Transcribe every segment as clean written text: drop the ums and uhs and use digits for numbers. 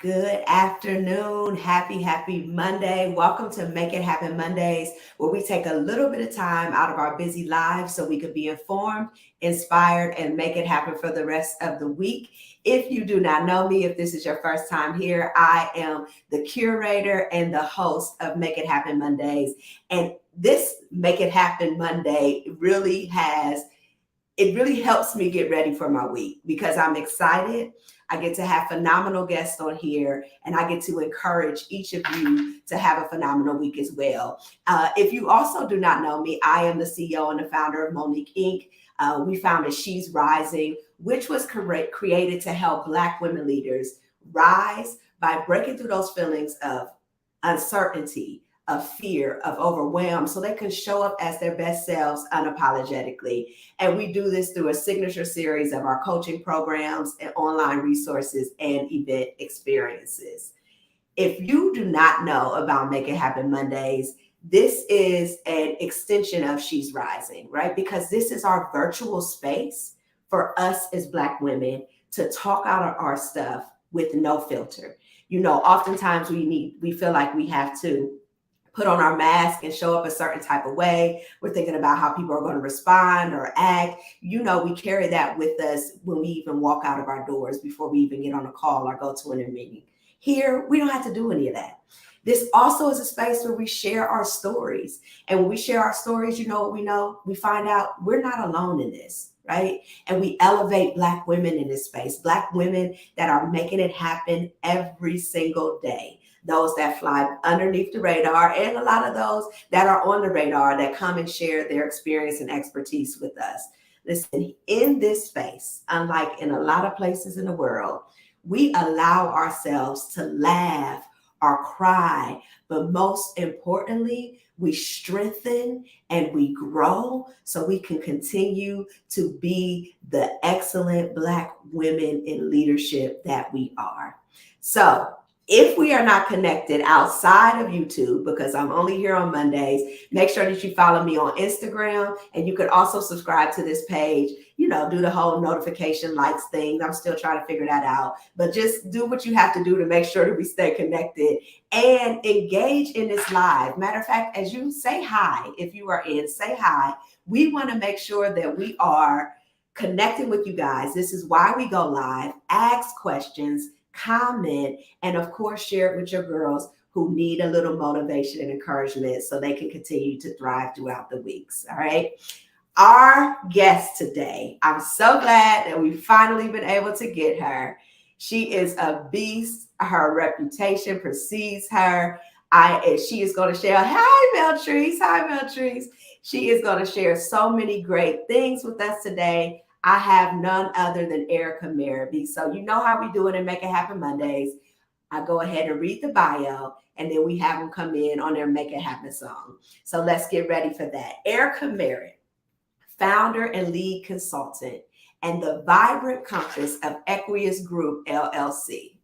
Good afternoon. Happy Monday. Welcome to Make It Happen Mondays, where we take a little bit of time out of our busy lives so we could be informed, inspired, and make it happen for the rest of the week. If you do not know me, if this is your first time here, I am the curator and the host of Make It Happen Mondays. And this Make It Happen Monday it really helps me get ready for my week because I'm excited. I get to have phenomenal guests on here, and I get to encourage each of you to have a phenomenal week as well. If you also do not know me, I am the CEO and the founder of Monique Inc. We founded She's Rising, which was created to help Black women leaders rise by breaking through those feelings of uncertainty, of fear, of overwhelm, so they can show up as their best selves unapologetically. And we do this through a signature series of our coaching programs and online resources and event experiences. If you do not know about Make It Happen Mondays, this is an extension of She's Rising, right? Because this is our virtual space for us as Black women to talk out our stuff with no filter. You know, oftentimes we feel like we have to put on our mask and show up a certain type of way. We're thinking about how people are going to respond or act. You know, we carry that with us when we even walk out of our doors before we even get on a call or go to a meeting. Here, we don't have to do any of that. This also is a space where we share our stories. And when we share our stories, you know what we know? We find out we're not alone in this, right? And we elevate Black women in this space, Black women that are making it happen every single day. Those that fly underneath the radar, and a lot of those that are on the radar that come and share their experience and expertise with us. Listen, in this space, unlike in a lot of places in the world, we allow ourselves to laugh or cry, but most importantly, we strengthen and we grow so we can continue to be the excellent Black women in leadership that we are. So, if we are not connected outside of YouTube, because I'm only here on Mondays, make sure that you follow me on Instagram, and you could also subscribe to this page, you know, do the whole notification likes thing. I'm still trying to figure that out, but just do what you have to do to make sure that we stay connected and engage in this live. Matter of fact, as you say hi, if you are in, say hi. We want to make sure that we are connecting with you guys. This is why we go live. Ask questions, comment, and of course, share it with your girls who need a little motivation and encouragement so they can continue to thrive throughout the weeks. All right. Our guest today, I'm so glad that we've finally been able to get her. She is a beast. Her reputation precedes her. She is going to share. Hi, Meltrice. Hi, Meltrice. She is going to share so many great things with us today. I have none other than Erica Merritt. So you know how we do it in Make It Happen Mondays. I go ahead and read the bio, and then we have them come in on their Make It Happen song. So let's get ready for that. Erica Merritt, founder and lead consultant, and the vibrant compass of Equius Group, LLC.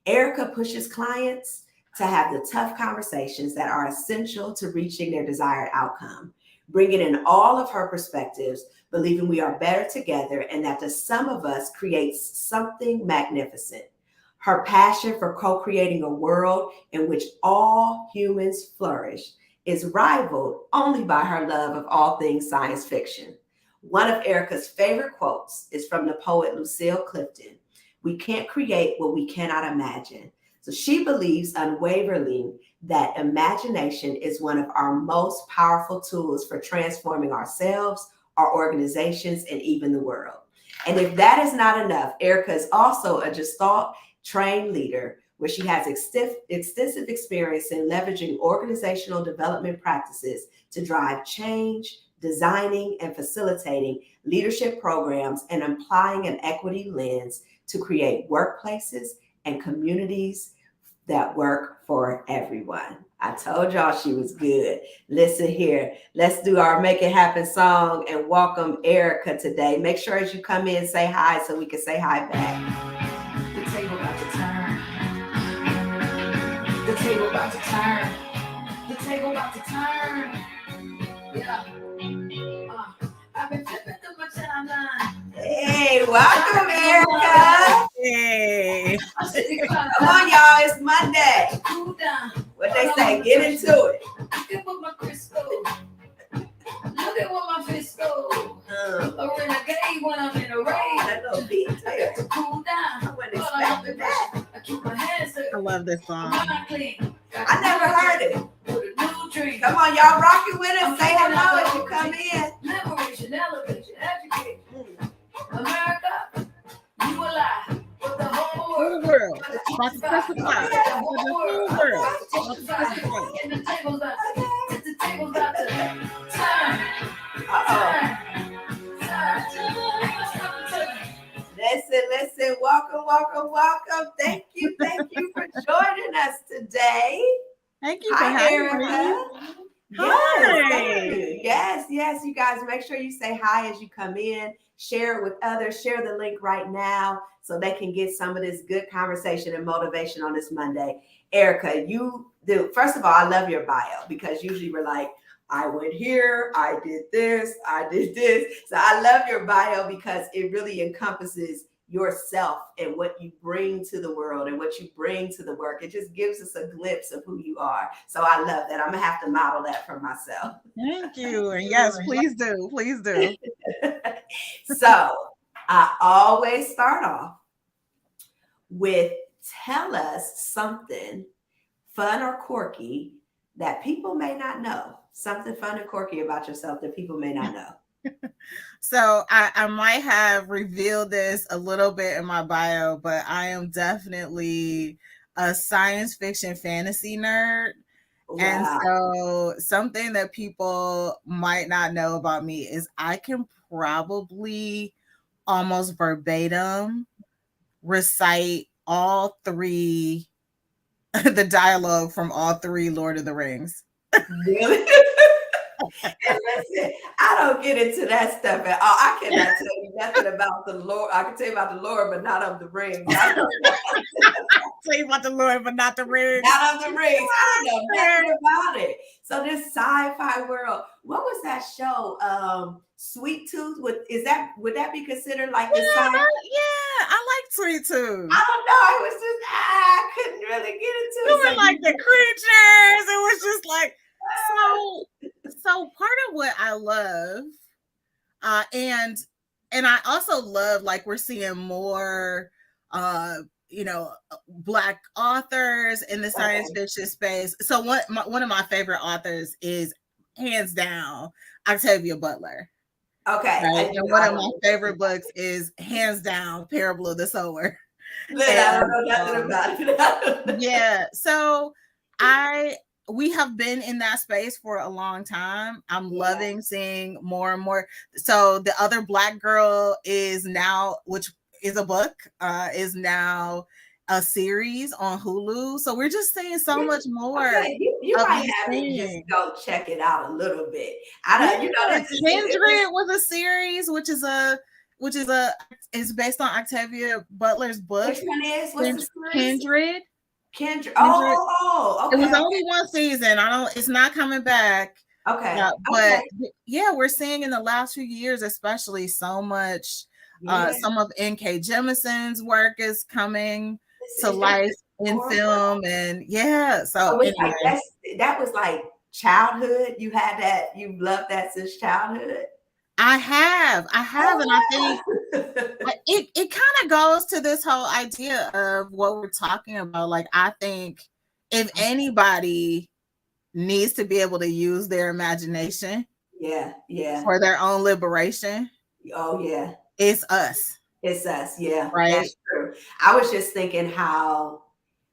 Erica pushes clients to have the tough conversations that are essential to reaching their desired outcome, bringing in all of her perspectives, believing we are better together and that the sum of us creates something magnificent. Her passion for co-creating a world in which all humans flourish is rivaled only by her love of all things science fiction. One of Erica's favorite quotes is from the poet Lucille Clifton. We can't create what we cannot imagine. So she believes unwaveringly that imagination is one of our most powerful tools for transforming ourselves, our organizations, and even the world. And if that is not enough, Erica is also a Gestalt-trained leader where she has extensive experience in leveraging organizational development practices to drive change, designing and facilitating leadership programs, and applying an equity lens to create workplaces and communities that work for everyone. I told y'all she was good. Listen here. Let's do our Make It Happen song and welcome Erica today. Make sure as you come in, say hi so we can say hi back. The table about to turn. The table about to turn. The table about to turn. Yeah. I've been flipping through my timeline. Hey, welcome, Erica. Hey. Come on, y'all. It's Monday. Cool down. What they say, get into it. Look at what my Crisco. Look at what my fish go. A renegade when I'm in a raid. That little beat. Cool down. I wasn't expecting that. I keep my hands up. I love this song. I never heard it. With a new drink. Come on, y'all, rock it with us. Say hello as you come in. Liberation, elevation, education. America, you alive. But the whole Whole world. About to testify. The whole world. About to testify. And the table's about to turn. Listen. Welcome. Thank you for joining us today. Thank you for having me. Hi. Yes. You guys, make sure you say hi as you come in. Share it with others. Share the link right now so they can get some of this good conversation and motivation on this Monday. Erica, first of all, I love your bio because usually we're like, I went here, I did this. So I love your bio because it really encompasses yourself and what you bring to the world and what you bring to the work. It just gives us a glimpse of who you are. So I love that. I'm gonna have to model that for myself. Thank you. And yes, please do. So I always start off with tell us something fun or quirky that people may not know. Something fun and quirky about yourself that people may not know. So I might have revealed this a little bit in my bio, but I am definitely a science fiction fantasy nerd. Wow. And so something that people might not know about me is I can probably almost verbatim recite all three, the dialogue from all three Lord of the Rings. Really? And listen, I don't get into that stuff at all. I cannot tell you nothing about the Lord. I can tell you about the Lord, but not of the rings. I tell you about the Lord, but not the rings. Not of the rings. I don't know nothing about it. So this sci-fi world, what was that show? Sweet Tooth. Would that be considered like the sci-fi? Yeah, I like Sweet Tooth. I don't know. It was just I couldn't really get into it. You were like the creatures. It was just like so part of what I love, and I also love, like, we're seeing more Black authors in the science fiction space. So one of my favorite authors is hands down Octavia Butler. Okay. Right? And one of my favorite books is hands down Parable of the Sower. I don't know nothing about it. Yeah. So we have been in that space for a long time. I'm loving seeing more and more. So The Other Black Girl is now, which is a book, is now a series on Hulu. So we're just seeing so much more. Okay. You might have to just go check it out a little bit. I don't, Kindred was a series, which is based on Octavia Butler's book. Which one is? What's the series? Kindred. Oh, okay. It was only one season. It's not coming back. Okay. But we're seeing in the last few years, especially, so much. Some of N.K. Jemisin's work is coming to life in film, and so anyway. That was like childhood. You had that. You loved that since childhood. I have, and I think it kind of goes to this whole idea of what we're talking about. Like, I think if anybody needs to be able to use their imagination, for their own liberation, it's us. It's us, yeah. Right. That's true. I was just thinking how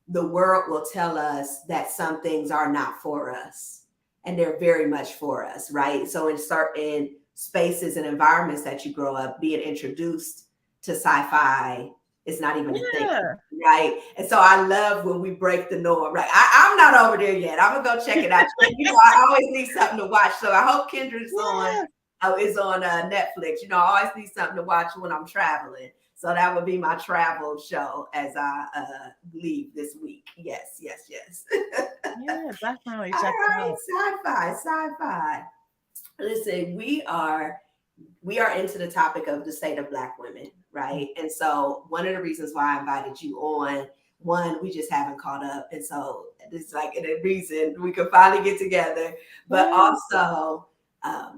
the world will tell us that some things are not for us, and they're very much for us, right? So in certain spaces and environments that you grow up, being introduced to sci-fi is not even a thing, right? And so I love when we break the norm, right? I'm not over there yet. I'm gonna go check it out. I always need something to watch, so I hope Kindred's on Netflix. I always need something to watch when I'm traveling. So that would be my travel show as I leave this week. Yes. Yeah, definitely. All right, sci-fi. Listen, we are into the topic of the state of Black women. right? And so one of the reasons why I invited you on, one, we just haven't caught up. And so it's like a reason we could finally get together, but also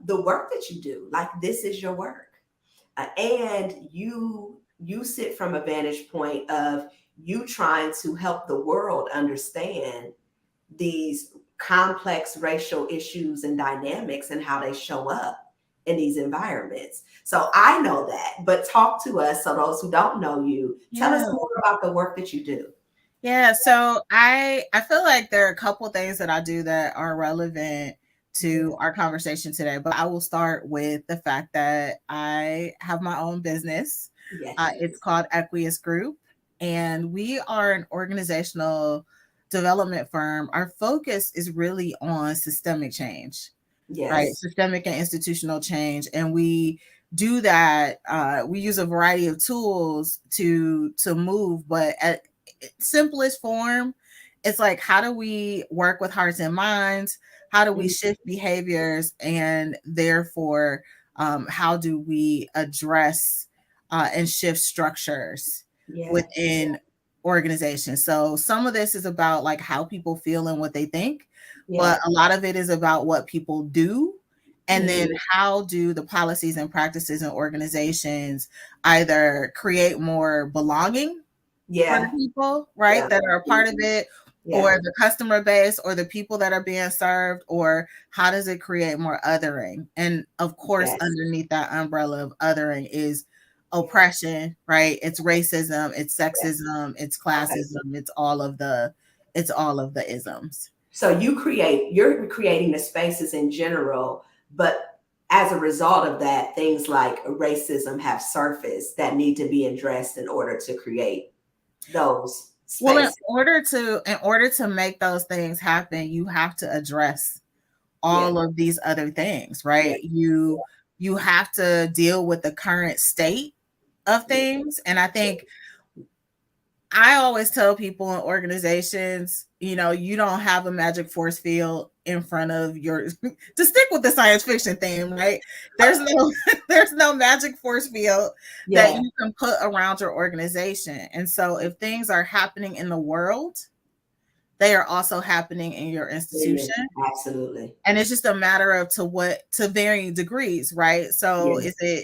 the work that you do, like this is your work. And you sit from a vantage point of you trying to help the world understand these complex racial issues and dynamics and how they show up in these environments. So I know that, but talk to us, so those who don't know you, tell us more about the work that you do. Yeah, so I feel like there are a couple things that I do that are relevant to our conversation today, but I will start with the fact that I have my own business. Yes. It's called Equius Group, and we are an organizational development firm. Our focus is really on systemic change, right? Systemic and institutional change, and we do that. We use a variety of tools to move, but at simplest form, it's like, how do we work with hearts and minds? How do we shift behaviors? And therefore, how do we address and shift structures within organizations? So some of this is about like how people feel and what they think, but a lot of it is about what people do. And then how do the policies and practices and organizations either create more belonging for the people, right, that are a part of it, or the customer base, or the people that are being served, or how does it create more othering? And of course, underneath that umbrella of othering is oppression, right? It's racism, it's sexism, it's classism, it's all of the isms. So you're creating the spaces in general, but as a result of that, things like racism have surfaced that need to be addressed in order to create those spaces. Well, in order to make those things happen, you have to address all of these other things, right? You have to deal with the current state of things. And I think I always tell people in organizations, you don't have a magic force field in front of your, to stick with the science fiction theme, right? There's no magic force field that you can put around your organization. And so if things are happening in the world, they are also happening in your institution. Absolutely. And it's just a matter of to varying degrees, right? So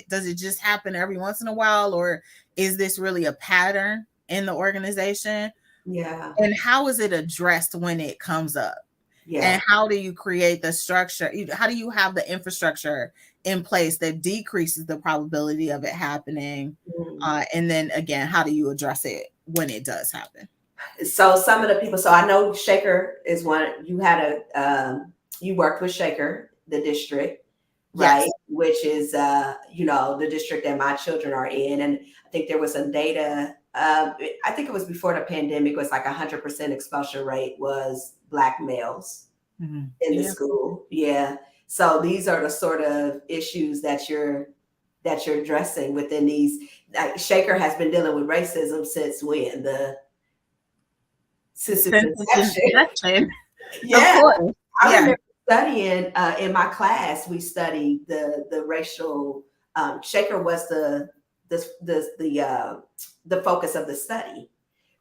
does it just happen every once in a while, or is this really a pattern in the organization? And how is it addressed when it comes up? And how do you create the structure? How do you have the infrastructure in place that decreases the probability of it happening? And then again, how do you address it when it does happen? So some of the people, so I know Shaker is one. You had you worked with Shaker, the district, right? Which is the district that my children are in. And I think there was some data. I think it was before the pandemic, was like 100% expulsion rate was Black males in the school. So these are the sort of issues that you're addressing within these. Shaker has been dealing with racism since when? Since its inception. I remember studying in my class. We studied the racial. Shaker was the focus of the study,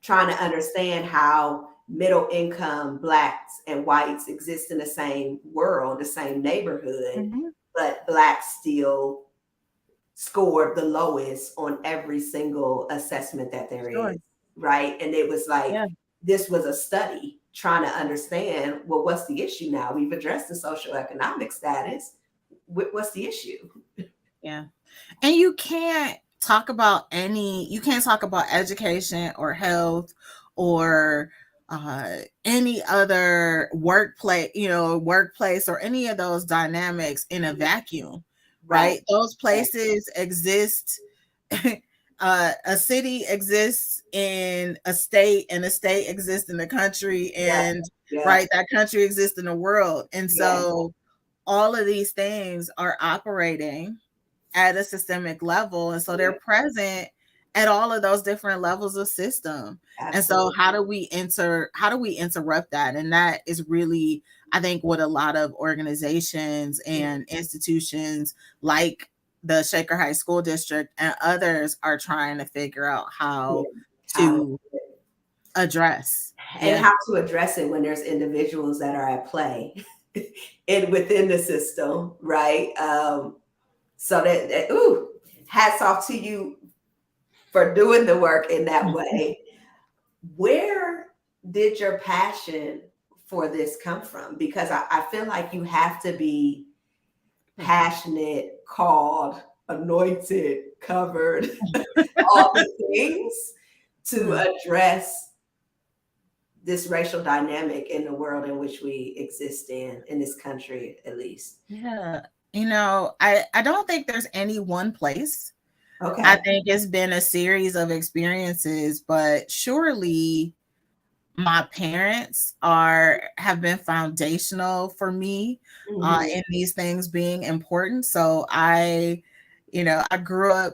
trying to understand how middle income Blacks and whites exist in the same world, the same neighborhood, but Blacks still scored the lowest on every single assessment that there is, right? And it was like, this was a study trying to understand, well, what's the issue now? We've addressed the socioeconomic status. What's the issue? And you can't talk about education or health or any other workplace or any of those dynamics in a vacuum, right? Those places exist. A city exists in a state, and a state exists in the country, and right, that country exists in the world. And so all of these things are operating at a systemic level, and so they're present at all of those different levels of system. And so how do we interrupt that? And that is really, I think, what a lot of organizations and institutions like the Shaker Heights School District, and others are trying to figure out how How to address. and how to address it when there's individuals that are at play and within the system, right? So ooh, hats off to you for doing the work in that way. Where did your passion for this come from? Because I feel like you have to be passionate, called, anointed, covered, all the things to address this racial dynamic in the world in which we exist in this country, at least. Yeah. I don't think there's any one place. Okay. I think it's been a series of experiences, but surely my parents have been foundational for me in these things being important. So I grew up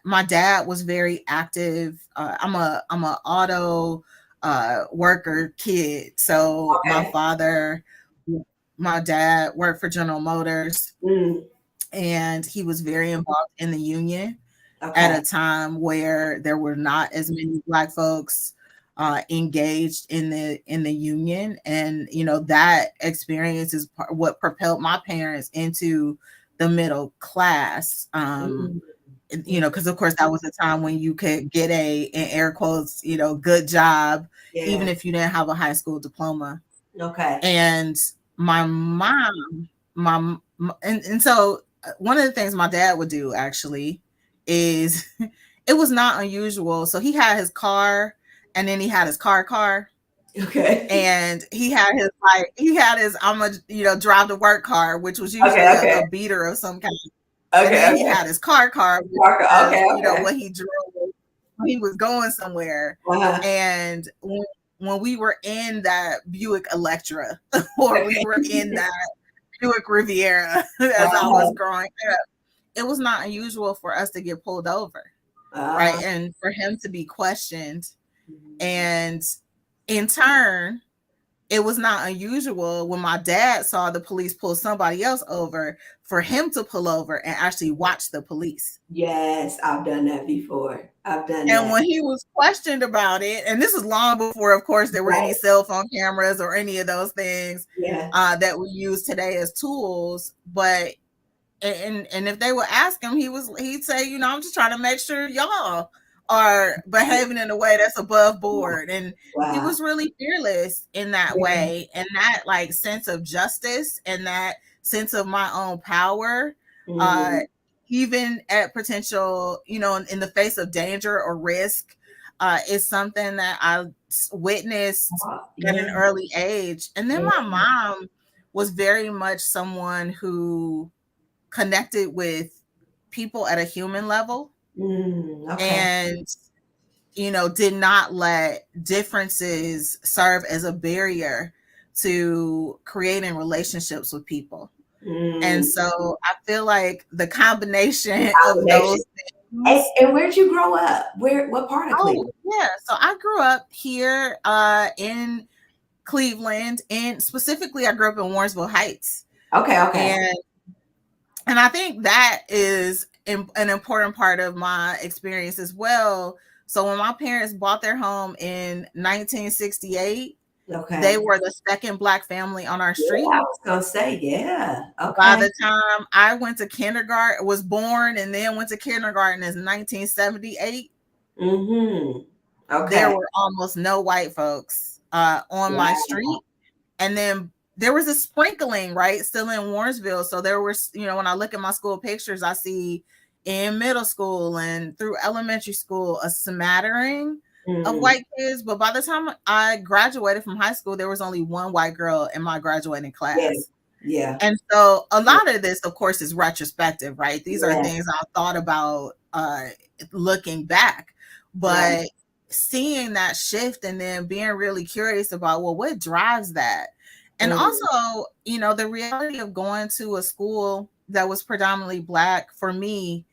my dad was very active. I'm a auto worker kid. So my dad worked for General Motors, and he was very involved in the union at a time where there were not as many Black folks engaged in the union. And that experience is what propelled my parents into the middle class. Because of course that was a time when you could get in air quotes, good job, even if you didn't have a high school diploma. Okay. And my mom, and so one of the things my dad would do actually is it was not unusual. So he had his car, and then he had his car. Okay. And he had his I'm a drive to work car, which was usually a beater of some kind. Okay. And then he had his car, what he drove when he was going somewhere. And when we were in that Buick Electra, or we were in that Buick Riviera as I was growing up, it was not unusual for us to get pulled over, right? And for him to be questioned. And in turn, it was not unusual when my dad saw the police pull somebody else over for him to pull over and actually watch the police. Yes, I've done that before. And when he was questioned about it, and this is long before, of course, there were any cell phone cameras or any of those things that we use today as tools. But and if they would ask him, he'd say, I'm just trying to make sure y'all are behaving in a way that's above board. And he was really fearless in that way. And that like sense of justice and that sense of my own power, even at potential, in the face of danger or risk, is something that I witnessed at an early age. And then my mom was very much someone who connected with people at a human level. And did not let differences serve as a barrier to creating relationships with people. And so I feel like the combination of those things. And where'd you grow up? What part of Cleveland? Yeah, so I grew up here in Cleveland, and specifically I grew up in Warrensville Heights. Okay. And I think that is an important part of my experience as well. So when my parents bought their home in 1968, they were the second Black family on our street. I was gonna say, okay. By the time I went to kindergarten, was born and then went to kindergarten in 1978. There were almost no white folks on my street. And then there was a sprinkling, right, still in Warrensville. So there was, when I look at my school pictures, I see in middle school and through elementary school a smattering of white kids. But by the time I graduated from high school, there was only one white girl in my graduating class. And so a lot of this, of course, is retrospective, right? These are things I thought about looking back. But seeing that shift and then being really curious about, well, what drives that? And also, the reality of going to a school that was predominantly Black, for me,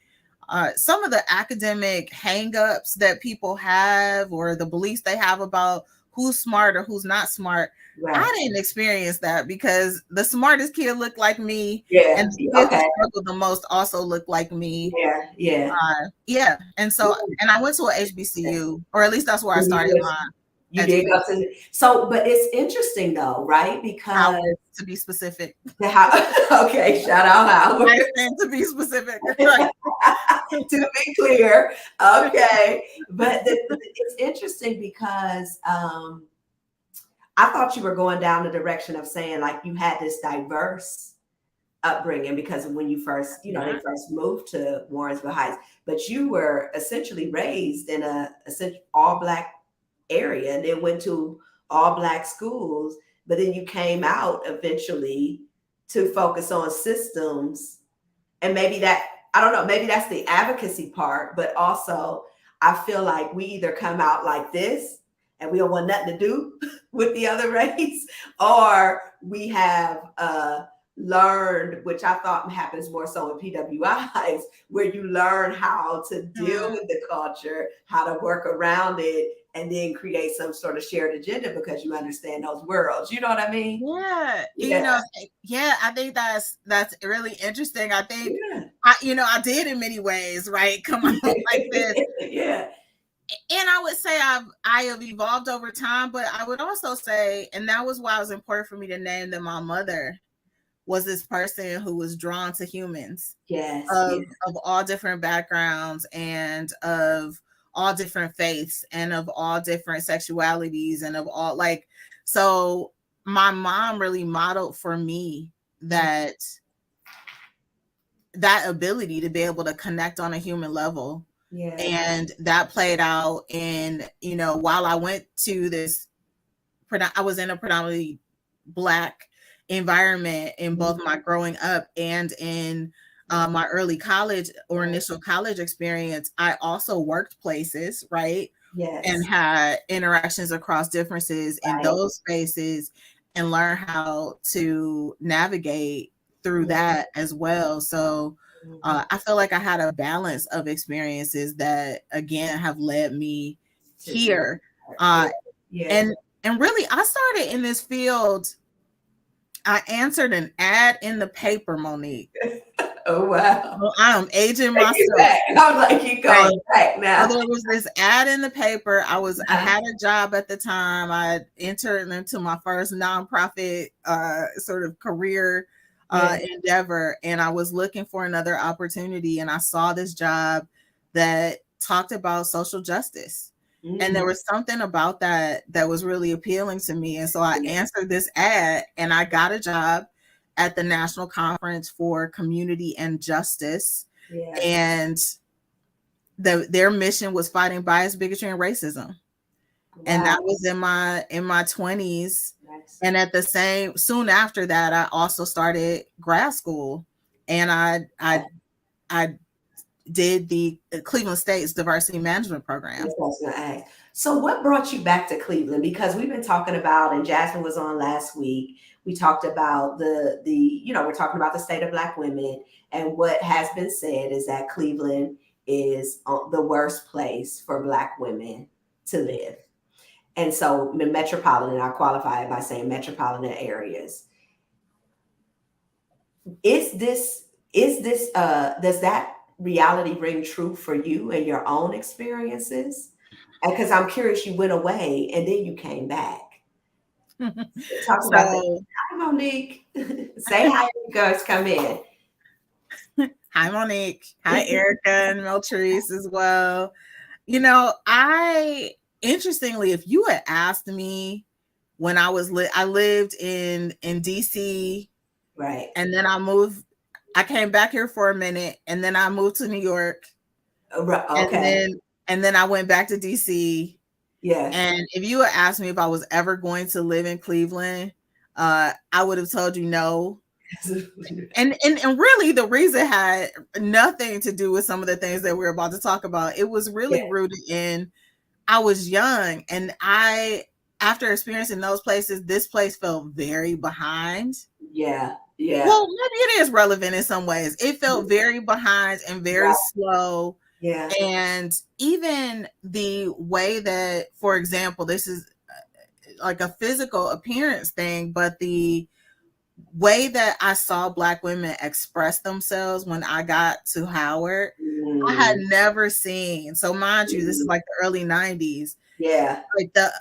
some of the academic hangups that people have or the beliefs they have about who's smart or who's not smart. Right. I didn't experience that because the smartest kid looked like me, Yeah. and the kids who struggled the most also looked like me. Yeah. And so, and I went to a HBCU, or at least that's where I started my. You did go to, so, but it's interesting though, right? Because Howard, to be specific. Okay, shout out Howard. To be specific. To be clear, okay. But it's interesting because I thought you were going down the direction of saying like you had this diverse upbringing because when you first, you know, they first moved to Warrensville Heights, but you were essentially raised in a all Black area and then went to all Black schools, but then you came out eventually to focus on systems. And maybe that, I don't know, maybe that's the advocacy part, but also I feel like we either come out like this and we don't want nothing to do with the other race, or we have learned, which I thought happens more so in PWIs, where you learn how to deal with the culture, how to work around it, and then create some sort of shared agenda because you understand those worlds. You know what I mean? Yeah. You know, I think that's really interesting. I think I did in many ways, right? Come on like this. And I would say I have evolved over time, but I would also say, and that was why it was important for me to name that my mother was this person who was drawn to humans of all different backgrounds and of all different faiths and of all different sexualities and of all so my mom really modeled for me that ability to be able to connect on a human level. And that played out in, while I went to this, I was in a predominantly Black environment in both my growing up and in my early college or initial college experience. I also worked places, right? And had interactions across differences in those spaces and learn how to navigate through that as well. So I feel like I had a balance of experiences that again have led me here. And really I started in this field. I answered an ad in the paper, Monique. Oh wow! Well, I'm aging myself. I'm like, you going back now. So there was this ad in the paper. I had a job at the time. I entered into my first nonprofit sort of career endeavor, and I was looking for another opportunity. And I saw this job that talked about social justice. And there was something about that was really appealing to me. And so I answered this ad and I got a job at the National Conference for Community and Justice. And their mission was fighting bias, bigotry, and racism. And that was in my 20s. And at the soon after that, I also started grad school and I did the Cleveland State's diversity management program. So what brought you back to Cleveland? Because we've been talking about, and Jasmine was on last week, we talked about we're talking about the state of Black women, and what has been said is that Cleveland is the worst place for Black women to live. And so metropolitan, I qualify it by saying metropolitan areas. Does that reality ring true for you and your own experiences? Because I'm curious, you went away and then you came back. Talk about that. Hi, Monique. Say hi, you guys come in. Hi, Monique. Hi, Erica and Meltrice as well. Interestingly, if you had asked me when I lived in DC, right, and then I came back here for a minute, and then I moved to New York. Okay. And then I went back to DC. Yeah. And if you had asked me if I was ever going to live in Cleveland, I would have told you no. And really the reason had nothing to do with some of the things that we're about to talk about. It was really rooted in, I was young, and after experiencing those places, this place felt very behind. Yeah. Well, maybe it is relevant in some ways. It felt very behind and very slow. Yeah. And even the way that, for example, this is like a physical appearance thing, but the way that I saw Black women express themselves when I got to Howard, I had never seen. So mind you, this is like the early 90s. Yeah. Like the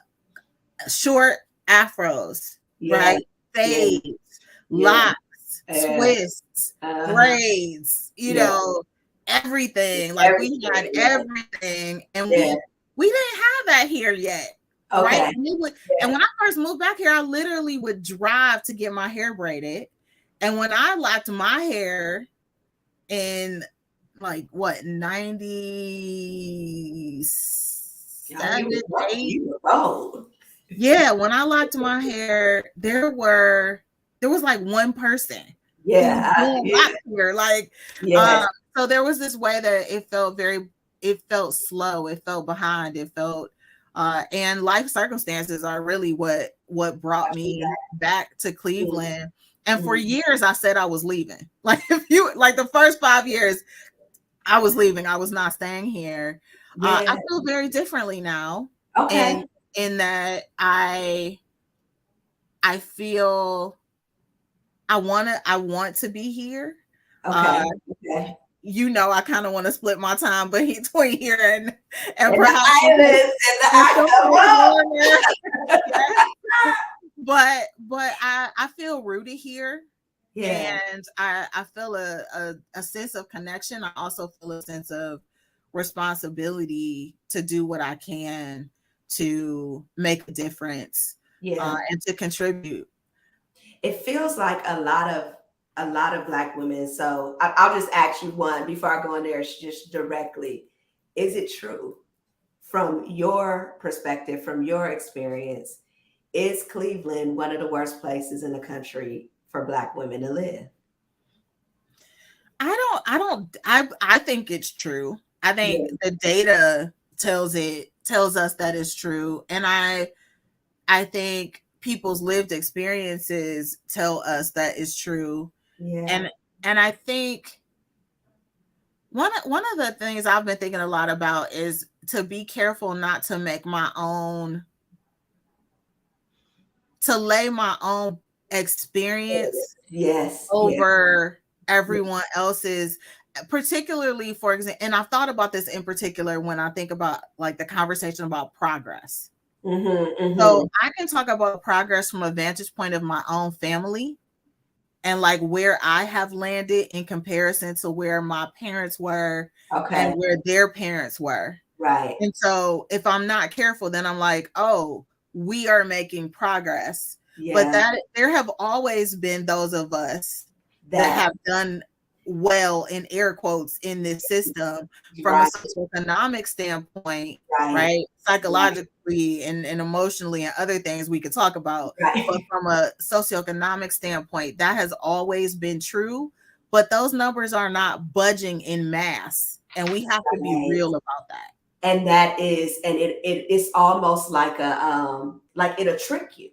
short afros, right? Fades, locks, twists, braids, you know, everything. Like we had everything, and we didn't have that here yet. Okay. Right. And when I first moved back here, I literally would drive to get my hair braided. And when I locked my hair in like what 97, 8. Yeah, when I locked my hair, there was like one person. Yeah. Here. Like so there was this way that it felt slow, it felt behind, it felt and life circumstances are really what brought me back to Cleveland. And for years I said I was leaving. Like the first 5 years I was leaving. I was not staying here. I feel very differently now. Okay. And in that I feel I want to be here. Okay. You know, I kind of want to split my time between here and perhaps but I feel rooted here. Yeah. And I feel a sense of connection. I also feel a sense of responsibility to do what I can to make a difference and to contribute. It feels like a lot of Black women. So I'll just ask you one before I go in there, just directly. Is it true from your perspective, from your experience, is Cleveland one of the worst places in the country for Black women to live? I think it's true. I think the data tells us that it's true. And I think people's lived experiences tell us that it's true. Yeah. And I think one of the things I've been thinking a lot about is to be careful not to make to lay my own experience over everyone else's, particularly, for example, and I've thought about this in particular when I think about like the conversation about progress. So I can talk about progress from a vantage point of my own family and like where I have landed in comparison to where my parents were and where their parents were. Right. And so if I'm not careful, then I'm like, oh, we are making progress. But that there have always been those of us that have done well, in air quotes, in this system from a socioeconomic standpoint, right? Psychologically and emotionally and other things we could talk about. But from a socioeconomic standpoint, that has always been true. But those numbers are not budging in mass. And we have to be real about that. And that is, and it's almost like like it'll trick you.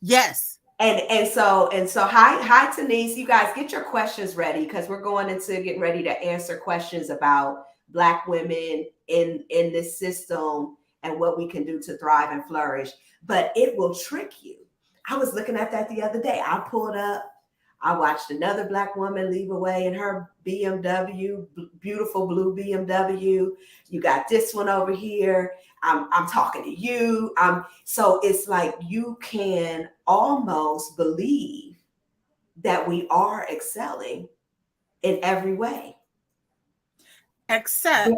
Yes. And so hi Denise, you guys get your questions ready because we're going into getting ready to answer questions about Black women in this system and what we can do to thrive and flourish. But it will trick you. I was looking at that the other day. I pulled up, I watched another Black woman leave away in her BMW, beautiful blue BMW. You got this one over here. I'm talking to you. So it's like you can almost believe that we are excelling in every way. Except,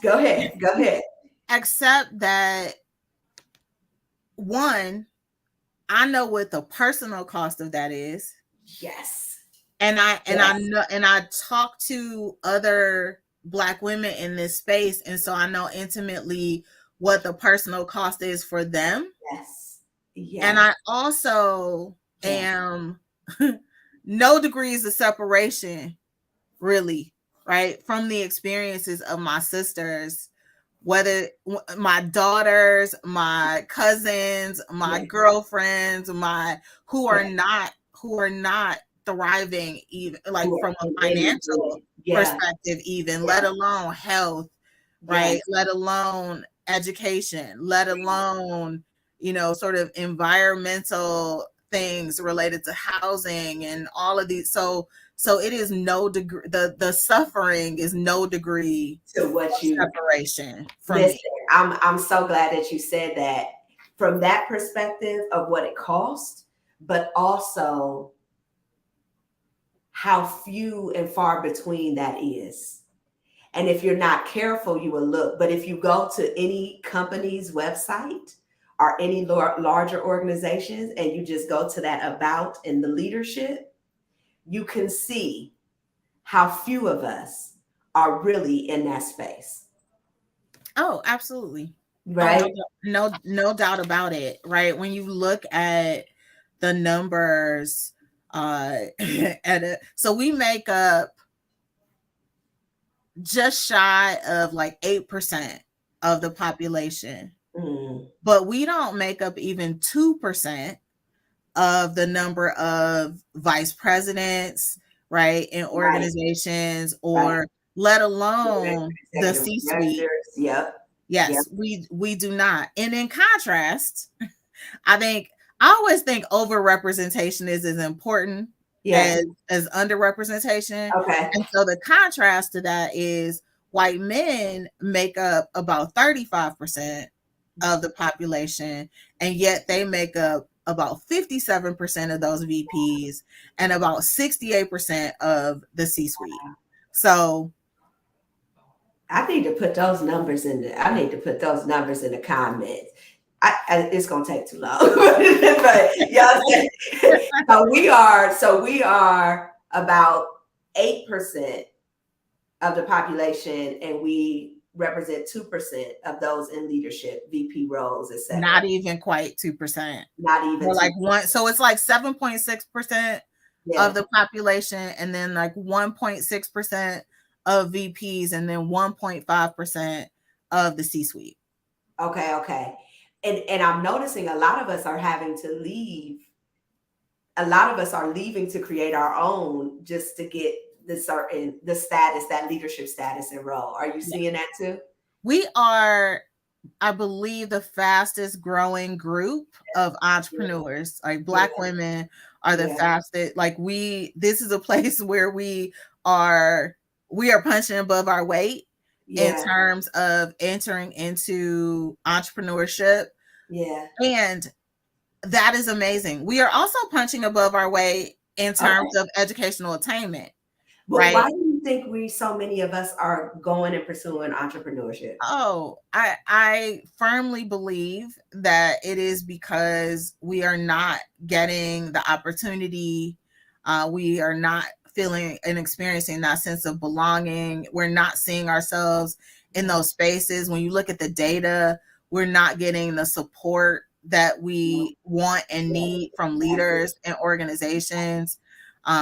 go ahead. Except that, one, I know what the personal cost of that is. Yes. And I know, and I talk to other Black women in this space, and so I know intimately what the personal cost is for them. Yes. And I also am no degrees of separation, really, right, from the experiences of my sisters, whether my daughters, my cousins, my girlfriends, who are not thriving, even like from a financial perspective, even let alone health, right? Let alone education, let alone sort of environmental things related to housing and all of these. So it is no degree, the suffering is no degree to what you separation from listen. me. I'm so glad that you said that from that perspective of what it cost, but also how few and far between that is. And if you're not careful, you will look. But if you go to any company's website or any larger organizations and you just go to that about in the leadership, you can see how few of us are really in that space. Oh, absolutely. Right? Oh, no doubt about it. Right. When you look at the numbers, so we make up just shy of like 8% of the population, but we don't make up even 2% of the number of vice presidents, right, in organizations, or let alone the C-suite. Yep. Yes, we do not. And in contrast, I always think overrepresentation is as important as underrepresentation. Okay. And so the contrast to that is white men make up about 35% of the population, and yet they make up about 57% of those VPs and about 68% of the C-suite. So I need to put those numbers in the comments. It's gonna take too long, but y'all say, so we are about 8% of the population, and we represent 2% of those in leadership, VP roles, etc. Not even quite 2%. Not even. We're like one. So it's like 7.6% of the population, and then like 1.6% of VPs, and then 1.5% of the C-suite. Okay. And I'm noticing a lot of us are having to leave. A lot of us are leaving to create our own just to get the status, that leadership status and role. Are you seeing that too? We are, I believe, the fastest growing group of entrepreneurs. Like Black women are the fastest. Like this is a place where we are punching above our weight in terms of entering into entrepreneurship. Yeah. And that is amazing. We are also punching above our weight in terms of educational attainment. But why do you think so many of us are going and pursuing entrepreneurship? Oh, I firmly believe that it is because we are not getting the opportunity. We are not feeling and experiencing that sense of belonging. We're not seeing ourselves in those spaces. When you look at the data, we're not getting the support that we want and need from leaders and organizations.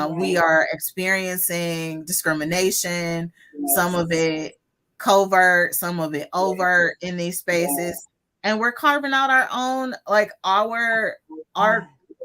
We are experiencing discrimination, some of it covert, some of it overt in these spaces. And we're carving out our own, like our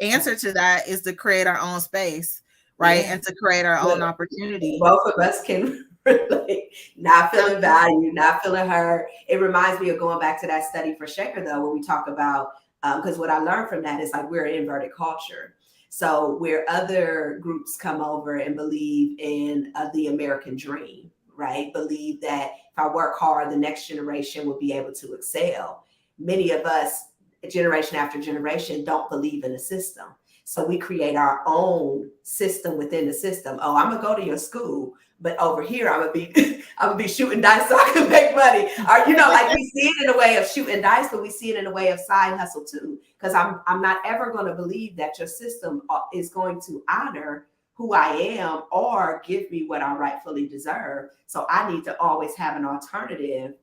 answer to that is to create our own space, right? And to create our own opportunity. Both of us can relate. Not feeling valued, not feeling heard. It reminds me of going back to that study for Shaker, though, where we talk about, because what I learned from that is like we're an inverted culture. So where other groups come over and believe in the American dream, right? Believe that if I work hard, the next generation will be able to excel. Many of us, generation after generation, don't believe in the system. So we create our own system within the system. Oh, I'm gonna go to your school, but over here I'm gonna be shooting dice so I can make money. Or like we see it in a way of shooting dice, but we see it in a way of side hustle too. Because I'm not ever going to believe that your system is going to honor who I am or give me what I rightfully deserve. So I need to always have an alternative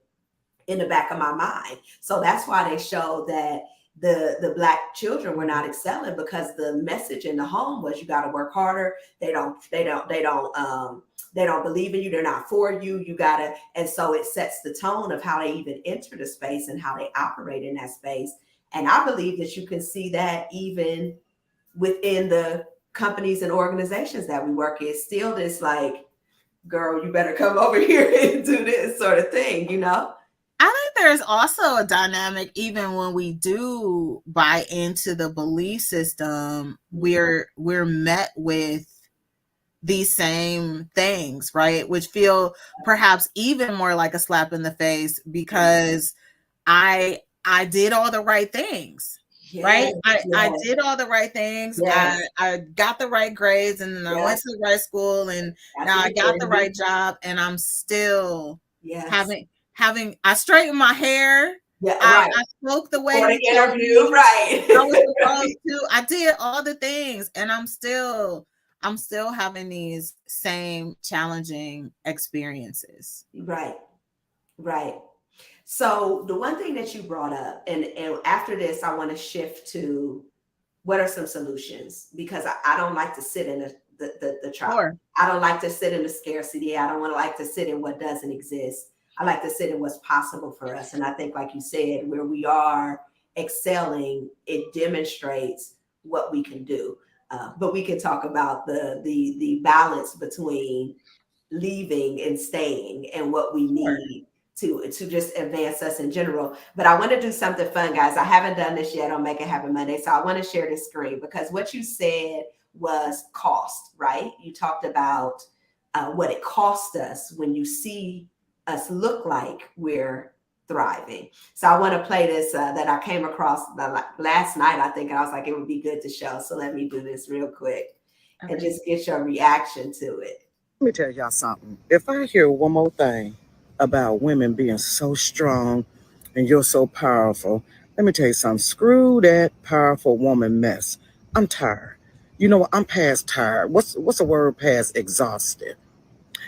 in the back of my mind. So that's why they show that the Black children were not excelling, because the message in the home was you got to work harder. They don't believe in you. They're not for you. You gotta, and so it sets the tone of how they even enter the space and how they operate in that space. And I believe that you can see that even within the companies and organizations that we work in, still this like, girl, you better come over here and do this sort of thing, I think there's also a dynamic, even when we do buy into the belief system, we're met with these same things, right? Which feel perhaps even more like a slap in the face because I did all the right things. Right? I did all the right things. I got the right grades, and then I went to the right school, and now I got the right job, and I'm still having I straightened my hair. I spoke the way you told me. I was supposed to. I did all the things, and I'm still having these same challenging experiences. Right. So the one thing that you brought up, and after this, I want to shift to what are some solutions, because I don't like to sit in the trap. Sure. I don't like to sit in the scarcity. I don't want to like to sit in what doesn't exist. I like to sit in what's possible for us. And I think, like you said, where we are excelling, it demonstrates what we can do. But we can talk about the balance between leaving and staying and what we need to just advance us in general. But I want to do something fun, guys. I haven't done this yet on Make It Happen Monday. So I want to share this screen, because what you said was cost, right? You talked about what it cost us when you see us look like we're thriving. So I want to play this that I came across last night, I think, and I was like, it would be good to show. So let me do this real quick and just get your reaction to it. Let me tell y'all something. If I hear one more thing about women being so strong and you're so powerful, let me tell you something. Screw that powerful woman mess. I'm tired. You know what? I'm past tired. What's the word past exhausted?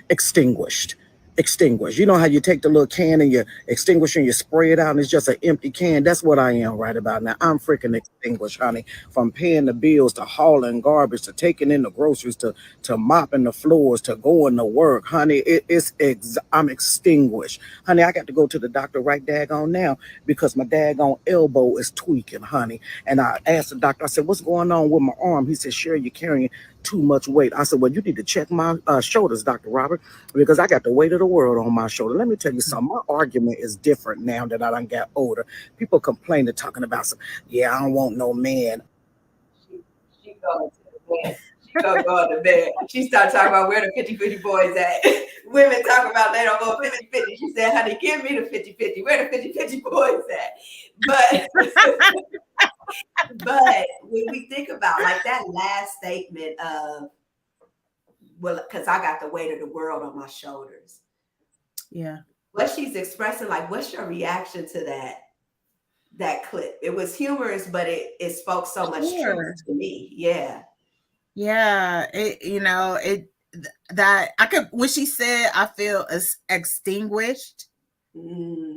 Extinguished. You know how you take the little can and you extinguish and you spray it out and it's just an empty can? That's what I am right about now. I'm freaking extinguished, honey. From paying the bills to hauling garbage to taking in the groceries to mopping the floors to going to work, honey. I'm extinguished, honey. I got to go to the doctor right daggone now because my daggone elbow is tweaking, honey. And I asked the doctor, I said, what's going on with my arm? He said, Sherry, you're carrying too much weight. I said, well, you need to check my shoulders, Dr. Robert, because I got the weight of the world on my shoulder. Let me tell you something. My argument is different now that I done got older. People complaining, talking about some, yeah, I don't want no man. She going to the bed. She gonna go to bed. She started talking about where the 50-50 boys at. Women talk about they don't want 50-50. She said, honey, give me the 50-50. Where the 50-50 boys at? But when we think about like that last statement of, well, because I got the weight of the world on my shoulders. Yeah. What she's expressing, like, what's your reaction to that clip? It was humorous, but it spoke so much truth to me. Yeah. Yeah. That I could, when she said, I feel extinguished,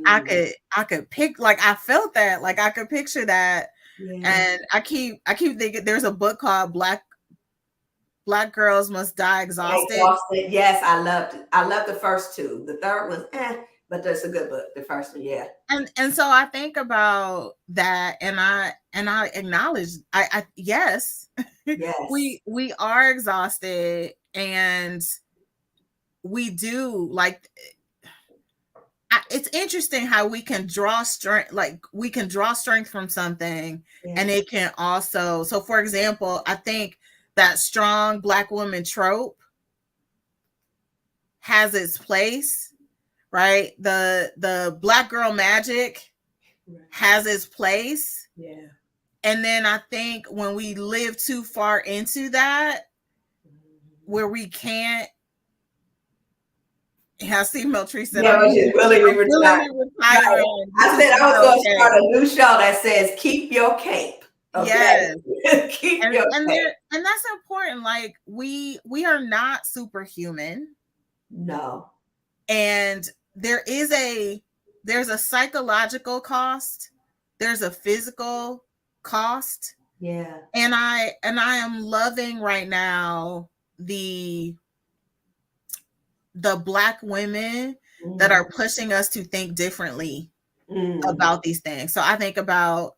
I could pick, like, I felt that, like, I could picture that. Yeah. And I keep thinking there's a book called Black Girls Must Die Exhausted. Yes, I loved it. I loved the first two. The third was but that's a good book. The first one, yeah. And so I think about that, and I acknowledge yes. we are exhausted, and we do, like, it's interesting how we can draw strength, like we can draw strength from something, and it can also, so for example, I think that strong Black woman trope has its place, right? The Black girl magic has its place. Yeah. And then I think when we live too far into that, where we can't, I see Meltree said, I said I was going to start a new show that says keep your cape. Okay? Yes. Keep your cape. And that's important. Like, we are not superhuman. No. And there's a psychological cost. There's a physical cost. Yeah. And I am loving right now the Black women that are pushing us to think differently about these things. So I think about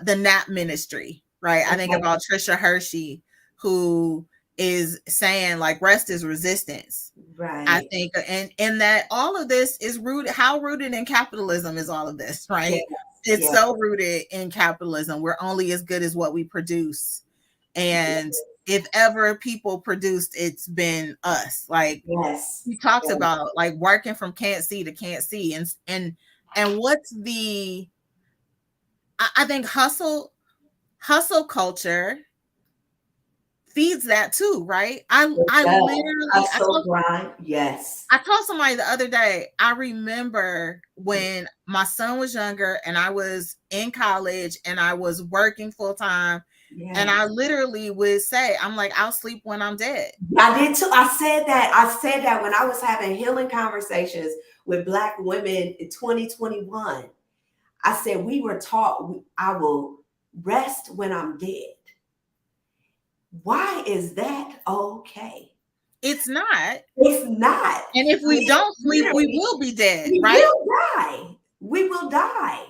the NAP ministry, right? I think about Trisha Hershey, who is saying like rest is resistance. Right. I think, and that all of this is rooted. How rooted in capitalism is all of this, right? Yes, It's yes. so rooted in capitalism. We're only as good as what we produce, and if ever people produced, it's been us. Like Yes. he talks Yes. about, like working from can't see to can't see, and what's the? I think hustle culture feeds that too, right? I literally Hustle, grind. Yes. I told somebody the other day, I remember when my son was younger and I was in college and I was working full time. Yes. And I literally would say, I'm like, I'll sleep when I'm dead. I did too. I said that when I was having healing conversations with Black women in 2021. I said, we were taught I will rest when I'm dead. Why is that okay? It's not. It's not. And if we don't sleep, we will be dead, we right? will die. We will die.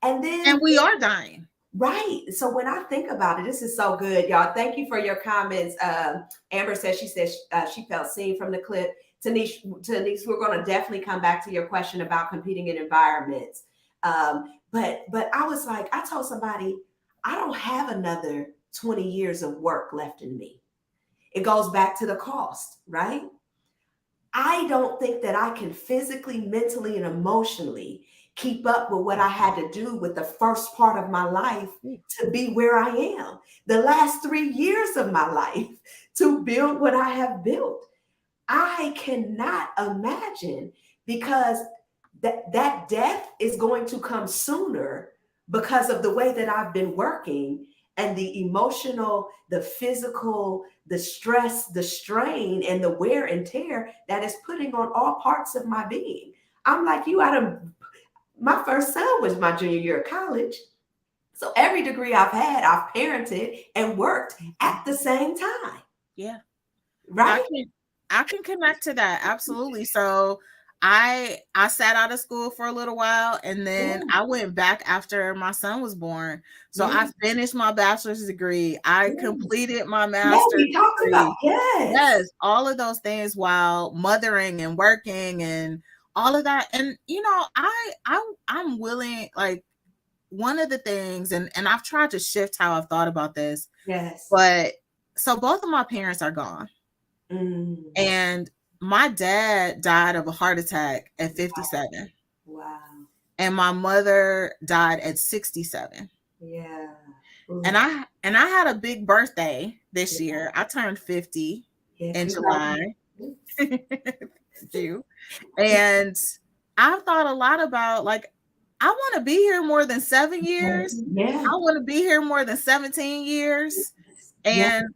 And we are dying. Right. So when I think about it, this is so good, y'all. Thank you for your comments. Amber says she felt seen from the clip. Tanice, we're going to definitely come back to your question about competing in environments. But I was like, I told somebody, I don't have another 20 years of work left in me. It goes back to the cost, right? I don't think that I can physically, mentally, and emotionally keep up with what I had to do with the first part of my life to be where I am. The last 3 years of my life to build what I have built. I cannot imagine, because that death is going to come sooner because of the way that I've been working, and the emotional, the physical, the stress, the strain, and the wear and tear that is putting on all parts of my being. I'm like you, my first son was my junior year of college. So every degree I've had, I've parented and worked at the same time. Yeah. Right? I can connect to that. Absolutely. So I sat out of school for a little while, and then I went back after my son was born. So I finished my bachelor's degree. I completed my master's degree. Yes, all of those things while mothering and working and all of that. And you know, I'm willing, like, one of the things, and I've tried to shift how I've thought about this. Yes. But so both of my parents are gone. And my dad died of a heart attack at 57. Wow. And my mother died at 67. Yeah. And I had a big birthday this year. I turned 50 in July. Thank you. And I've thought a lot about, like, I want to be here more than 7 years. Yeah. I want to be here more than 17 years. And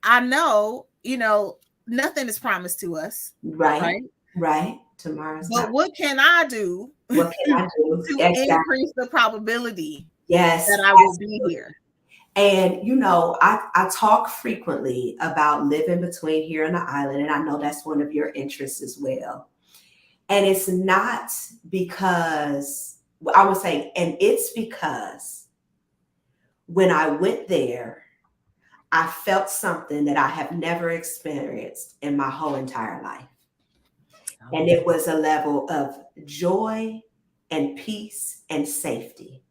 I know, you know, nothing is promised to us. Right. Tomorrow's But what can I do? What can I do to increase the probability that I will be here? And, you know, I talk frequently about living between here and the island. And I know that's one of your interests as well. And it's not because, I would say, and it's because when I went there, I felt something that I have never experienced in my whole entire life. And it was a level of joy and peace and safety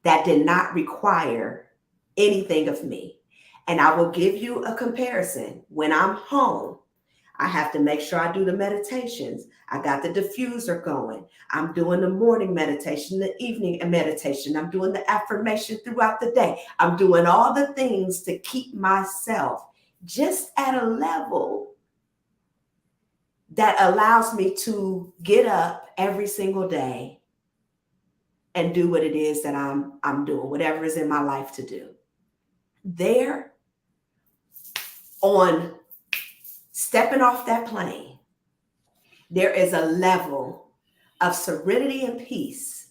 that did not require anything of me. And I will give you a comparison. When I'm home, I have to make sure I do the meditations. I got the diffuser going. I'm doing the morning meditation, the evening meditation. I'm doing the affirmation throughout the day. I'm doing all the things to keep myself just at a level that allows me to get up every single day and do what it is that I'm doing, whatever is in my life to do. There, on stepping off that plane, there is a level of serenity and peace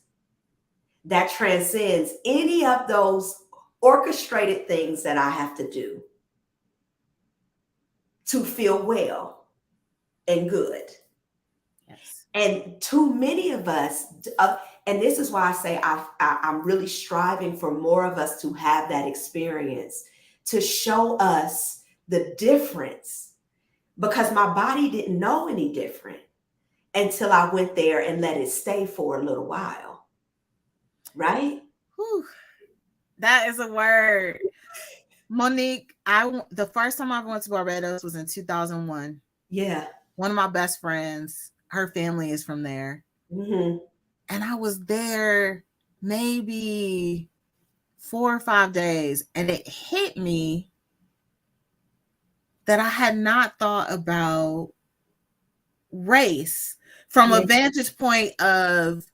that transcends any of those orchestrated things that I have to do to feel well and good. Yes. And too many of us, and this is why I say I'm really striving for more of us to have that experience, to show us the difference because my body didn't know any different until I went there and let it stay for a little while. Right? Whew. That is a word. Monique, the first time I went to Barbados was in 2001. Yeah. One of my best friends, her family is from there. Mm-hmm. And I was there maybe 4 or 5 days, and it hit me that I had not thought about race from a vantage point of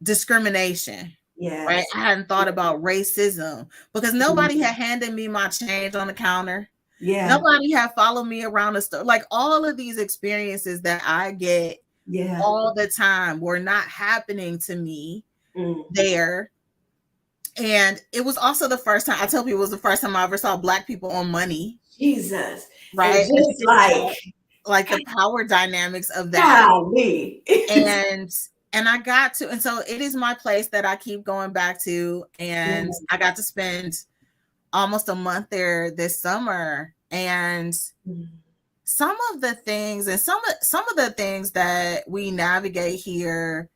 discrimination. Yes. Right? I hadn't thought about racism because nobody had handed me my change on the counter. Yeah. Nobody had followed me around the store. Like all of these experiences that I get all the time were not happening to me there. And it was also the first time, I tell people it was the first time I ever saw Black people on money. Jesus. Right? And just like the power dynamics of that. Golly. And I got to, and so it is my place that I keep going back to. And I got to spend almost a month there this summer. And some of the things and some of the things that we navigate here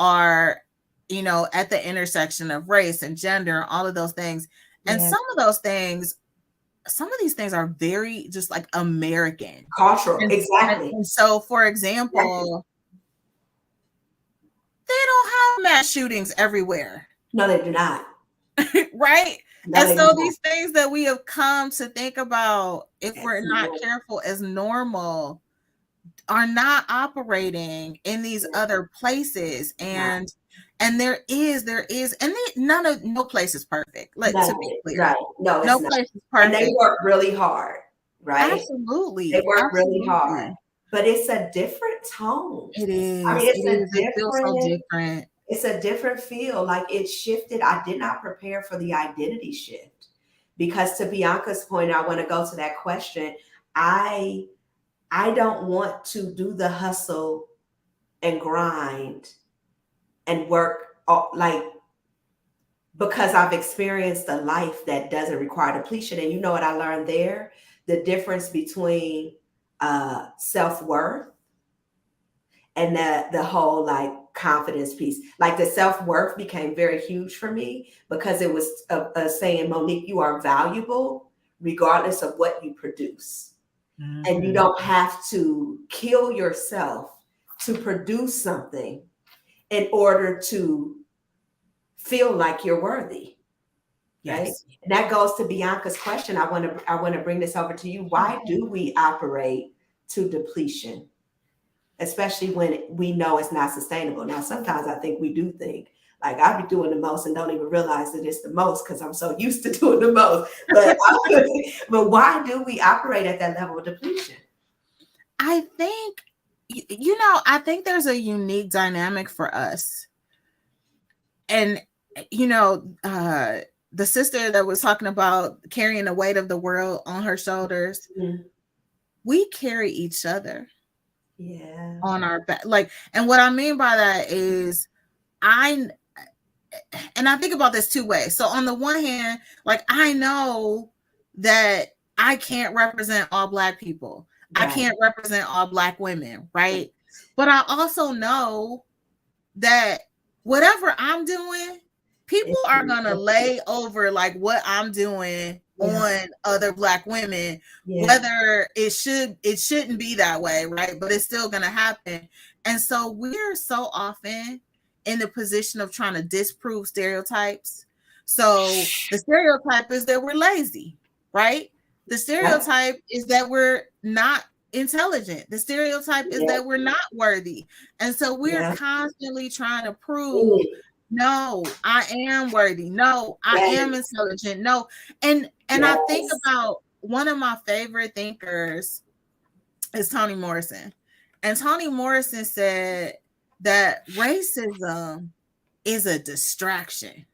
are, you know, at the intersection of race and gender, all of those things. And some of these things are very just like American. Cultural, exactly. And so, for example, they don't have mass shootings everywhere. No, they do not. Right? No, and so these things that we have come to think about, if we're not careful, as normal, are not operating in these other places. And there is, and no place is perfect. Like, to be clear, right? No, no place is perfect. And they work really hard, right? Absolutely, they work really hard. But it's a different tone. It is. I mean, it feels so different. It's a different feel. Like it shifted. I did not prepare for the identity shift because, to Bianca's point, I want to go to that question. I don't want to do the hustle and grind and work like, because I've experienced a life that doesn't require depletion. And you know what I learned there? The difference between self-worth and the whole like confidence piece. Like the self-worth became very huge for me because it was saying, Monique, you are valuable regardless of what you produce. And you don't have to kill yourself to produce something in order to feel like you're worthy. Right? Yes. And that goes to Bianca's question. I want to bring this over to you. Why do we operate to depletion, especially when we know it's not sustainable? Now, sometimes I think we do think like I be doing the most and don't even realize that it's the most because I'm so used to doing the most. But why do we operate at that level of depletion? I think, I think there's a unique dynamic for us. And, the sister that was talking about carrying the weight of the world on her shoulders, we carry each other on our back. Like, and what I mean by that is I think about this two ways. So on the one hand, like I know that I can't represent all Black people. Right. I can't represent all Black women, right? But I also know that whatever I'm doing, people are gonna lay over like what I'm doing on other Black women, whether it shouldn't be that way, right? But it's still gonna happen. And so we're so often in the position of trying to disprove stereotypes. So the stereotype is that we're lazy, right? The stereotype is that we're not intelligent. The stereotype is that we're not worthy. And so we're constantly trying to prove, no, I am worthy. No, I am intelligent. No. And I think about one of my favorite thinkers is Toni Morrison. And Toni Morrison said that racism is a distraction.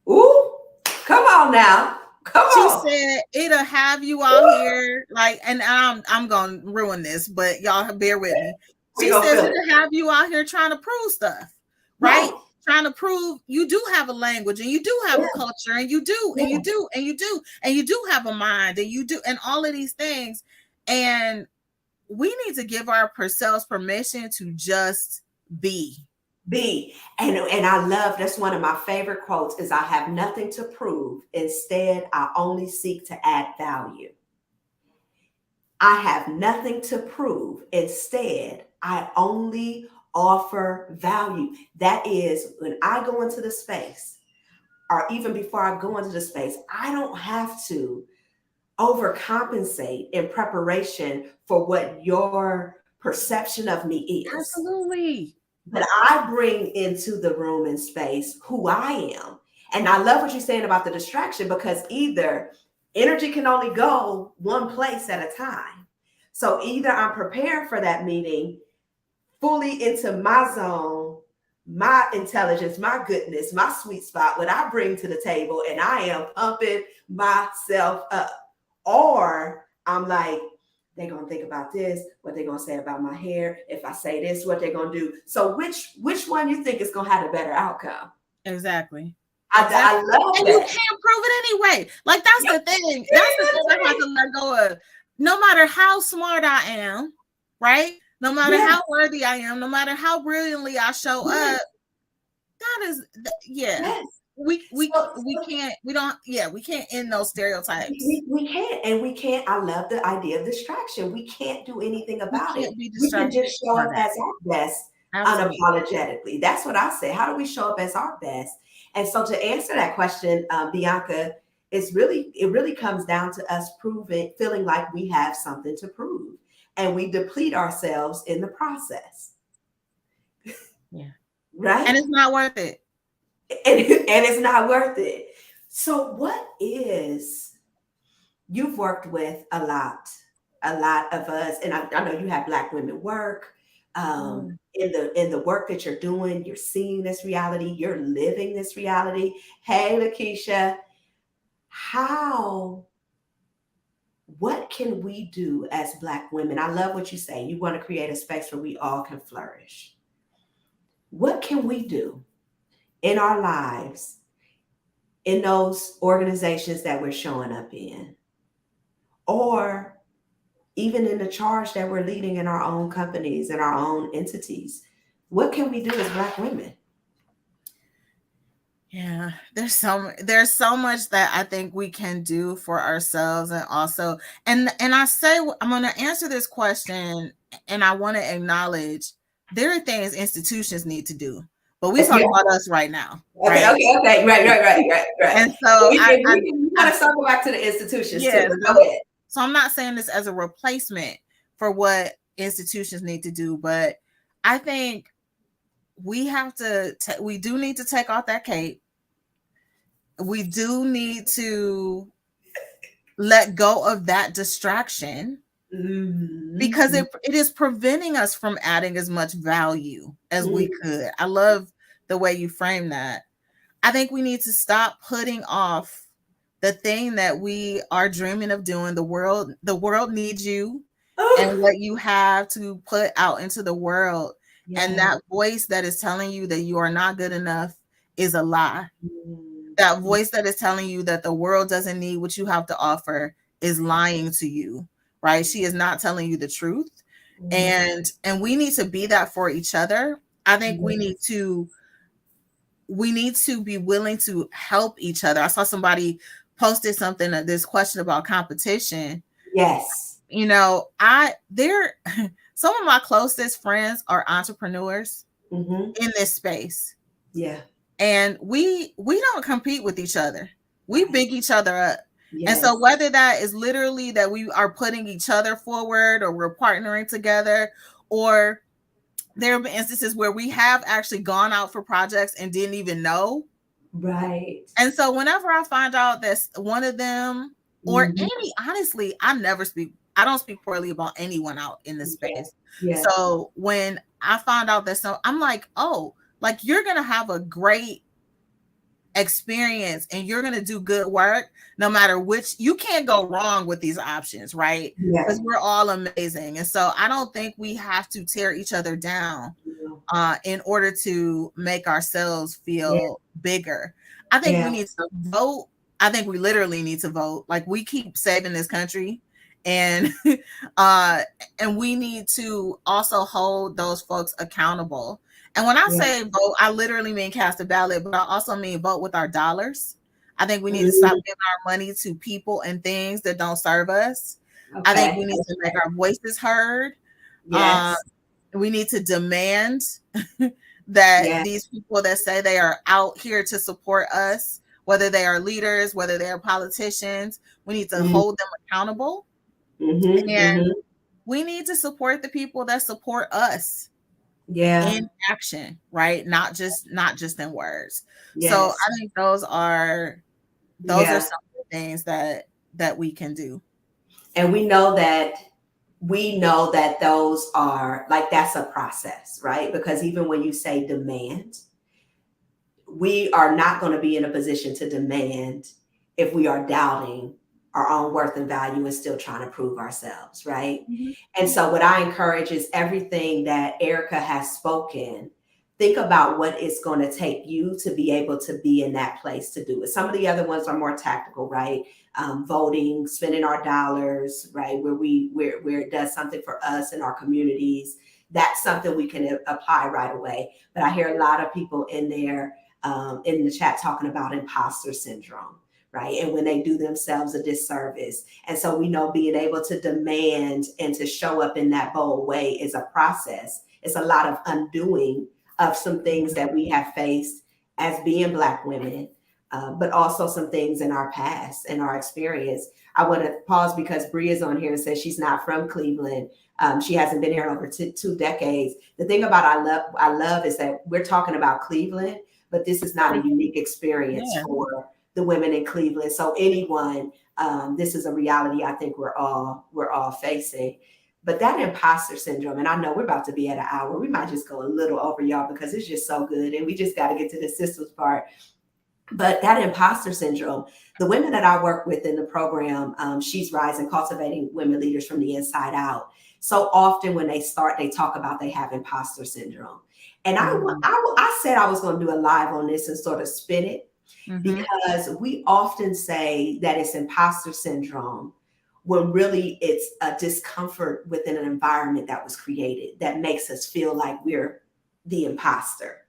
Ooh, come on now. She said it'll have you out here like, and I'm gonna ruin this, but y'all bear with me. She says it'll have you out here trying to prove stuff, right? trying to prove you do have a language and you do have a culture and you do and you do and you do and you do have a mind and you do and all of these things. And we need to give ourselves permission to just be. And I love, that's one of my favorite quotes, is I have nothing to prove. Instead, I only seek to add value. I have nothing to prove. Instead, I only offer value. That is, when I go into the space, or even before I go into the space, I don't have to overcompensate in preparation for what your perception of me is. Absolutely. But I bring into the room and space who I am. And I love what you're saying about the distraction, because either energy can only go one place at a time. So either I'm prepared for that meeting, fully into my zone, my intelligence, my goodness, my sweet spot, what I bring to the table, and I am pumping myself up. Or I'm like, they're going to think about this, what they're going to say about my hair. If I say this, what they're going to do. So which one you think is going to have a better outcome? Exactly. I love and that. You can't prove it anyway. Like, that's the thing. That's the thing I have to let go of. No matter how smart I am, right? No matter how worthy I am, no matter how brilliantly I show up, that is, we can't end those stereotypes. We can't, and we can't. I love the idea of distraction. We can't do anything about it. We can just show up as our best. Absolutely. Unapologetically. That's what I say. How do we show up as our best? And so to answer that question, Bianca, it really comes down to us feeling like we have something to prove, and we deplete ourselves in the process. Yeah. Right. And it's not worth it. And it's not worth it. So you've worked with a lot of us, and I know you have Black women work. In the work that you're doing, you're seeing this reality, you're living this reality. Hey, Lakeisha, what can we do as Black women? I love what you say. You want to create a space where we all can flourish. What can we do in our lives, in those organizations that we're showing up in, or even in the charge that we're leading in our own companies and our own entities? What can we do as Black women? Yeah, there's so much that I think we can do for ourselves, and also, and I say, I'm going to answer this question, and I want to acknowledge there are things institutions need to do, but we talk about us right now. Okay, right? Okay, right. And so we got to circle back to the institutions too. Go ahead. So I'm not saying this as a replacement for what institutions need to do, but I think we do need to take off that cape. We do need to let go of that distraction, because it is preventing us from adding as much value as we could. I love the way you frame that. I think we need to stop putting off the thing that we are dreaming of doing. The world needs you and what you have to put out into the world. And that voice that is telling you that you are not good enough is a lie. That voice that is telling you that the world doesn't need what you have to offer is lying to you, right? She is not telling you the truth. And we need to be that for each other. I think we need to be willing to help each other. I saw somebody posted something, this question about competition. Yes. You know, some of my closest friends are entrepreneurs in this space. Yeah. And we don't compete with each other. We big each other up. Yes. And so whether that is literally that we are putting each other forward, or we're partnering together, or there have been instances where we have actually gone out for projects and didn't even know. Right. And so whenever I find out that one of them, or honestly, I don't speak poorly about anyone out in this space. Yeah. So when I find out that I'm like, oh, like, you're going to have a great experience and you're going to do good work, no matter which, you can't go wrong with these options, right? Because we're all amazing. And so I don't think we have to tear each other down in order to make ourselves feel bigger. I think we need to vote. I think we literally need to vote. Like, we keep saving this country, and and we need to also hold those folks accountable. And when I say vote, I literally mean cast a ballot, but I also mean vote with our dollars. I think we need to stop giving our money to people and things that don't serve us. I think we need to make our voices heard. We need to demand that these people that say they are out here to support us, whether they are leaders, whether they are politicians, we need to hold them accountable. And we need to support the people that support us in action, right? Not just in words. So I think those are some of the things that we can do. And we know that those are, like, that's a process, right? Because even when you say demand, we are not going to be in a position to demand if we are doubting our own worth and value and still trying to prove ourselves, right? And so what I encourage is everything that Erica has spoken, think about what it's going to take you to be able to be in that place to do it. Some of the other ones are more tactical, right? Voting, spending our dollars, right? Where it does something for us and our communities. That's something we can apply right away. But I hear a lot of people in there in the chat talking about imposter syndrome, right? And when they do themselves a disservice. And so we know being able to demand and to show up in that bold way is a process. It's a lot of undoing of some things that we have faced as being Black women, but also some things in our past and our experience. I want to pause because Bree is on here and says she's not from Cleveland. She hasn't been here over 2 decades. The thing about I love is that we're talking about Cleveland, but this is not a unique experience for the women in Cleveland. So anyone, this is a reality I think we're all facing. But that imposter syndrome, and I know we're about to be at an hour. We might just go a little over, y'all, because it's just so good. And we just got to get to the systems part. But that imposter syndrome, the women that I work with in the program, She's Rising, Cultivating Women Leaders from the Inside Out. So often when they start, they talk about they have imposter syndrome. And I said I was going to do a live on this and sort of spin it, because we often say that it's imposter syndrome when really it's a discomfort within an environment that was created that makes us feel like we're the imposter,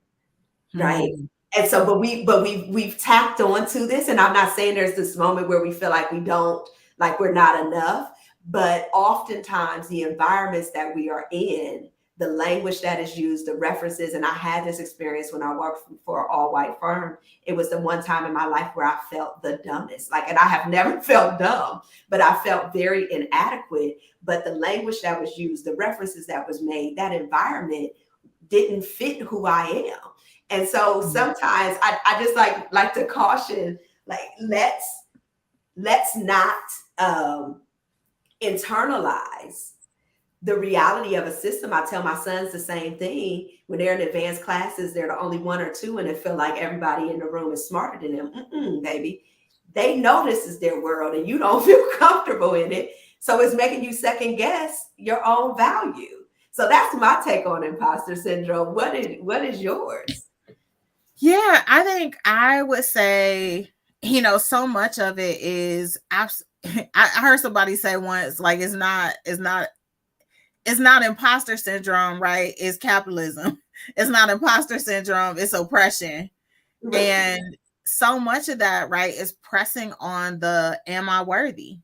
right? And so, but we've tapped onto this, and I'm not saying there's this moment where we feel like we're not enough, but oftentimes the environments that we are in, the language that is used, the references, and I had this experience when I worked for an all-white firm. It was the one time in my life where I felt the dumbest, and I have never felt dumb, but I felt very inadequate. But the language that was used, the references that was made, that environment didn't fit who I am. And so sometimes I just like to caution, let's not internalize the reality of a system. I tell my sons the same thing. When they're in advanced classes, they're the only 1 or 2, and they feel like everybody in the room is smarter than them. Baby, they know this is their world, and you don't feel comfortable in it. So it's making you second guess your own value. So that's my take on imposter syndrome. What is yours? Yeah, I think I would say, so much of it is I heard somebody say once, like, it's not imposter syndrome, right? It's capitalism. It's not imposter syndrome, it's oppression. Right. And so much of that, right, is pressing on the am I worthy?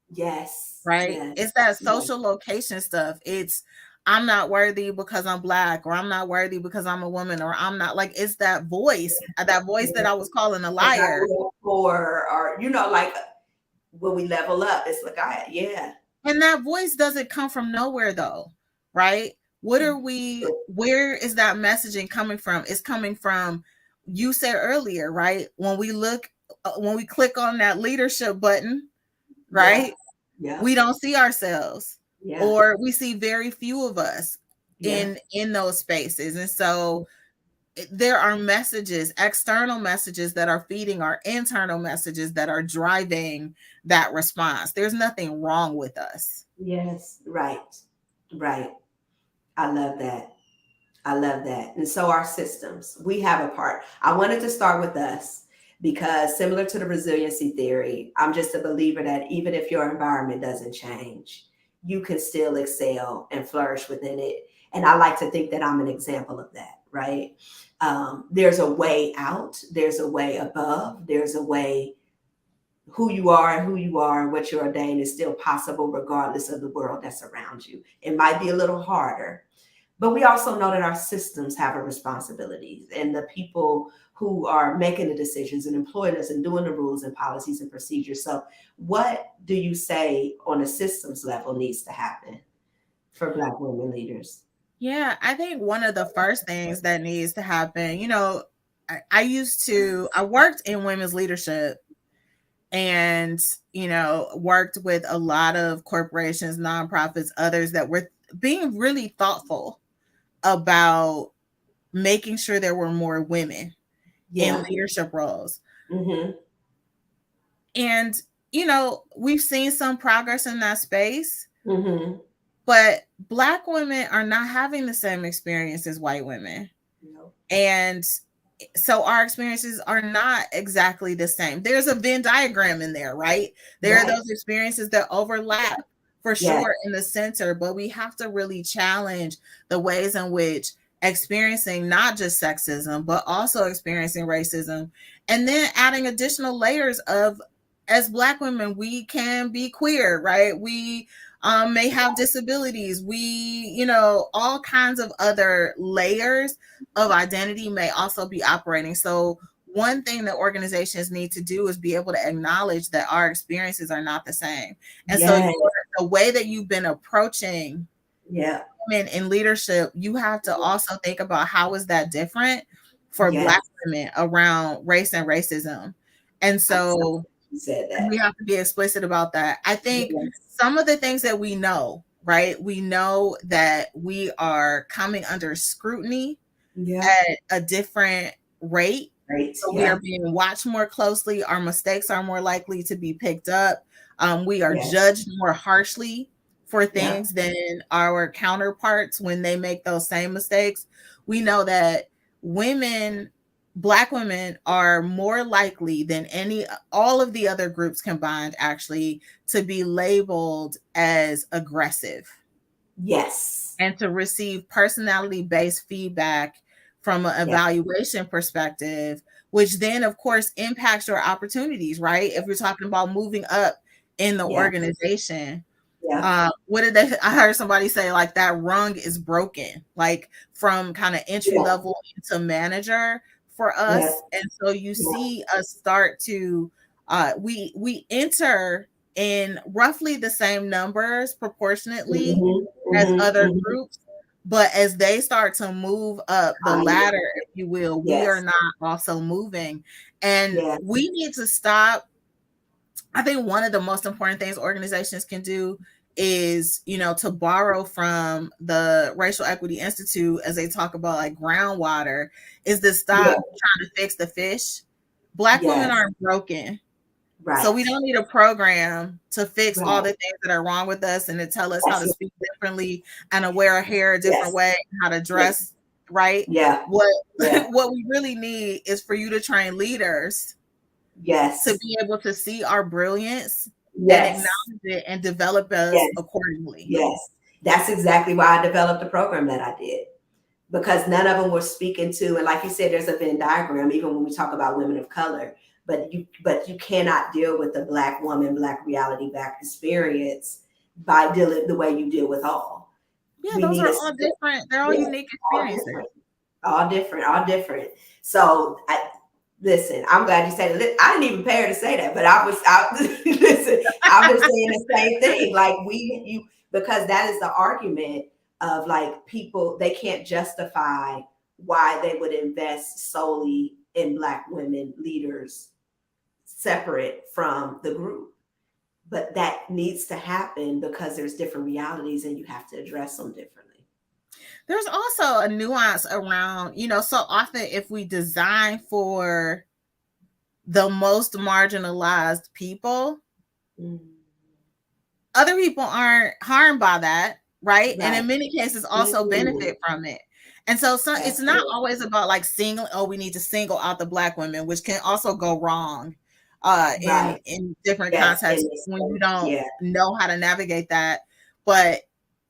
Yes. Right? Yes. It's that social location stuff. It's I'm not worthy because I'm Black, or I'm not worthy because I'm a woman, or I'm not, like, it's that voice that I was calling a liar. Or when we level up, it's like, And that voice doesn't come from nowhere though, right? Where is that messaging coming from? It's coming from, you said earlier, right? When we click on that leadership button, right? Yeah. We don't see ourselves. Yeah. Or we see very few of us in those spaces. And so there are messages, external messages that are feeding our internal messages that are driving that response. There's nothing wrong with us. Yes, right, right. I love that. I love that. And so our systems, we have a part. I wanted to start with us because similar to the resiliency theory, I'm just a believer that even if your environment doesn't change, you can still excel and flourish within it. And I like to think that I'm an example of that, right? There's a way out, there's a way above, there's a way. Who you are and who you are and what you're ordained is still possible regardless of the world that's around you. It might be a little harder, but we also know that our systems have a responsibility, and the people who are making the decisions and employing us and doing the rules and policies and procedures. So what do you say on a systems level needs to happen for Black women leaders? Yeah, I think one of the first things that needs to happen, I worked in women's leadership and, worked with a lot of corporations, nonprofits, others that were being really thoughtful about making sure there were more women in leadership roles. Mm-hmm. And, we've seen some progress in that space, Mm-hmm. but Black women are not having the same experience as white women. No. And so our experiences are not exactly the same. There's a Venn diagram in there, right? There are those experiences that overlap for sure in the center, but we have to really challenge the ways in which experiencing not just sexism, but also experiencing racism, and then adding additional layers of, as Black women, we can be queer, right? We may have disabilities. We, all kinds of other layers of identity may also be operating. So one thing that organizations need to do is be able to acknowledge that our experiences are not the same. And so the way that you've been approaching women in leadership, you have to also think about how is that different for Black women around race and racism. And so said that. We have to be explicit about that. I think some of the things that we know, right? We know that we are coming under scrutiny at a different rate. So we are being watched more closely. Our mistakes are more likely to be picked up. We are judged more harshly for things than our counterparts when they make those same mistakes. We know that Black women are more likely than all of the other groups combined, actually, to be labeled as aggressive. Yes. And to receive personality-based feedback from an evaluation perspective, which then, of course, impacts your opportunities, right? If you're talking about moving up in the organization. I heard somebody say, like, that rung is broken, like from kind of entry level into manager for us. And so you see us start to we enter in roughly the same numbers proportionately as other groups, but as they start to move up the ladder, if you will, we are not also moving. And we need to stop. I think one of the most important things organizations can do is, to borrow from the Racial Equity Institute as they talk about like groundwater, is to stop trying to fix the fish. Black women aren't broken. Right. So we don't need a program to fix all the things that are wrong with us and to tell us how to speak differently and to wear our hair a different way, and how to dress right. What we really need is for you to train leaders to be able to see our brilliance and acknowledge it and develop us accordingly. Yes, that's exactly why I developed the program that I did, because none of them were speaking to, and like you said, there's a Venn diagram, even when we talk about women of color, but you cannot deal with the Black woman, Black reality, Black experience by dealing the way you deal with all. Yeah, those are all different. They're all unique experiences. All different. So listen, I'm glad you said it. I didn't even pay her to say that, but I was listen, I was saying the same thing. Like because that is the argument of like people, they can't justify why they would invest solely in Black women leaders separate from the group. But that needs to happen because there's different realities and you have to address them differently. There's also a nuance around, so often if we design for the most marginalized people, other people aren't harmed by that, right? And in many cases also benefit from it. And so it's not always about like we need to single out the Black women, which can also go wrong in different contexts when you don't know how to navigate that. But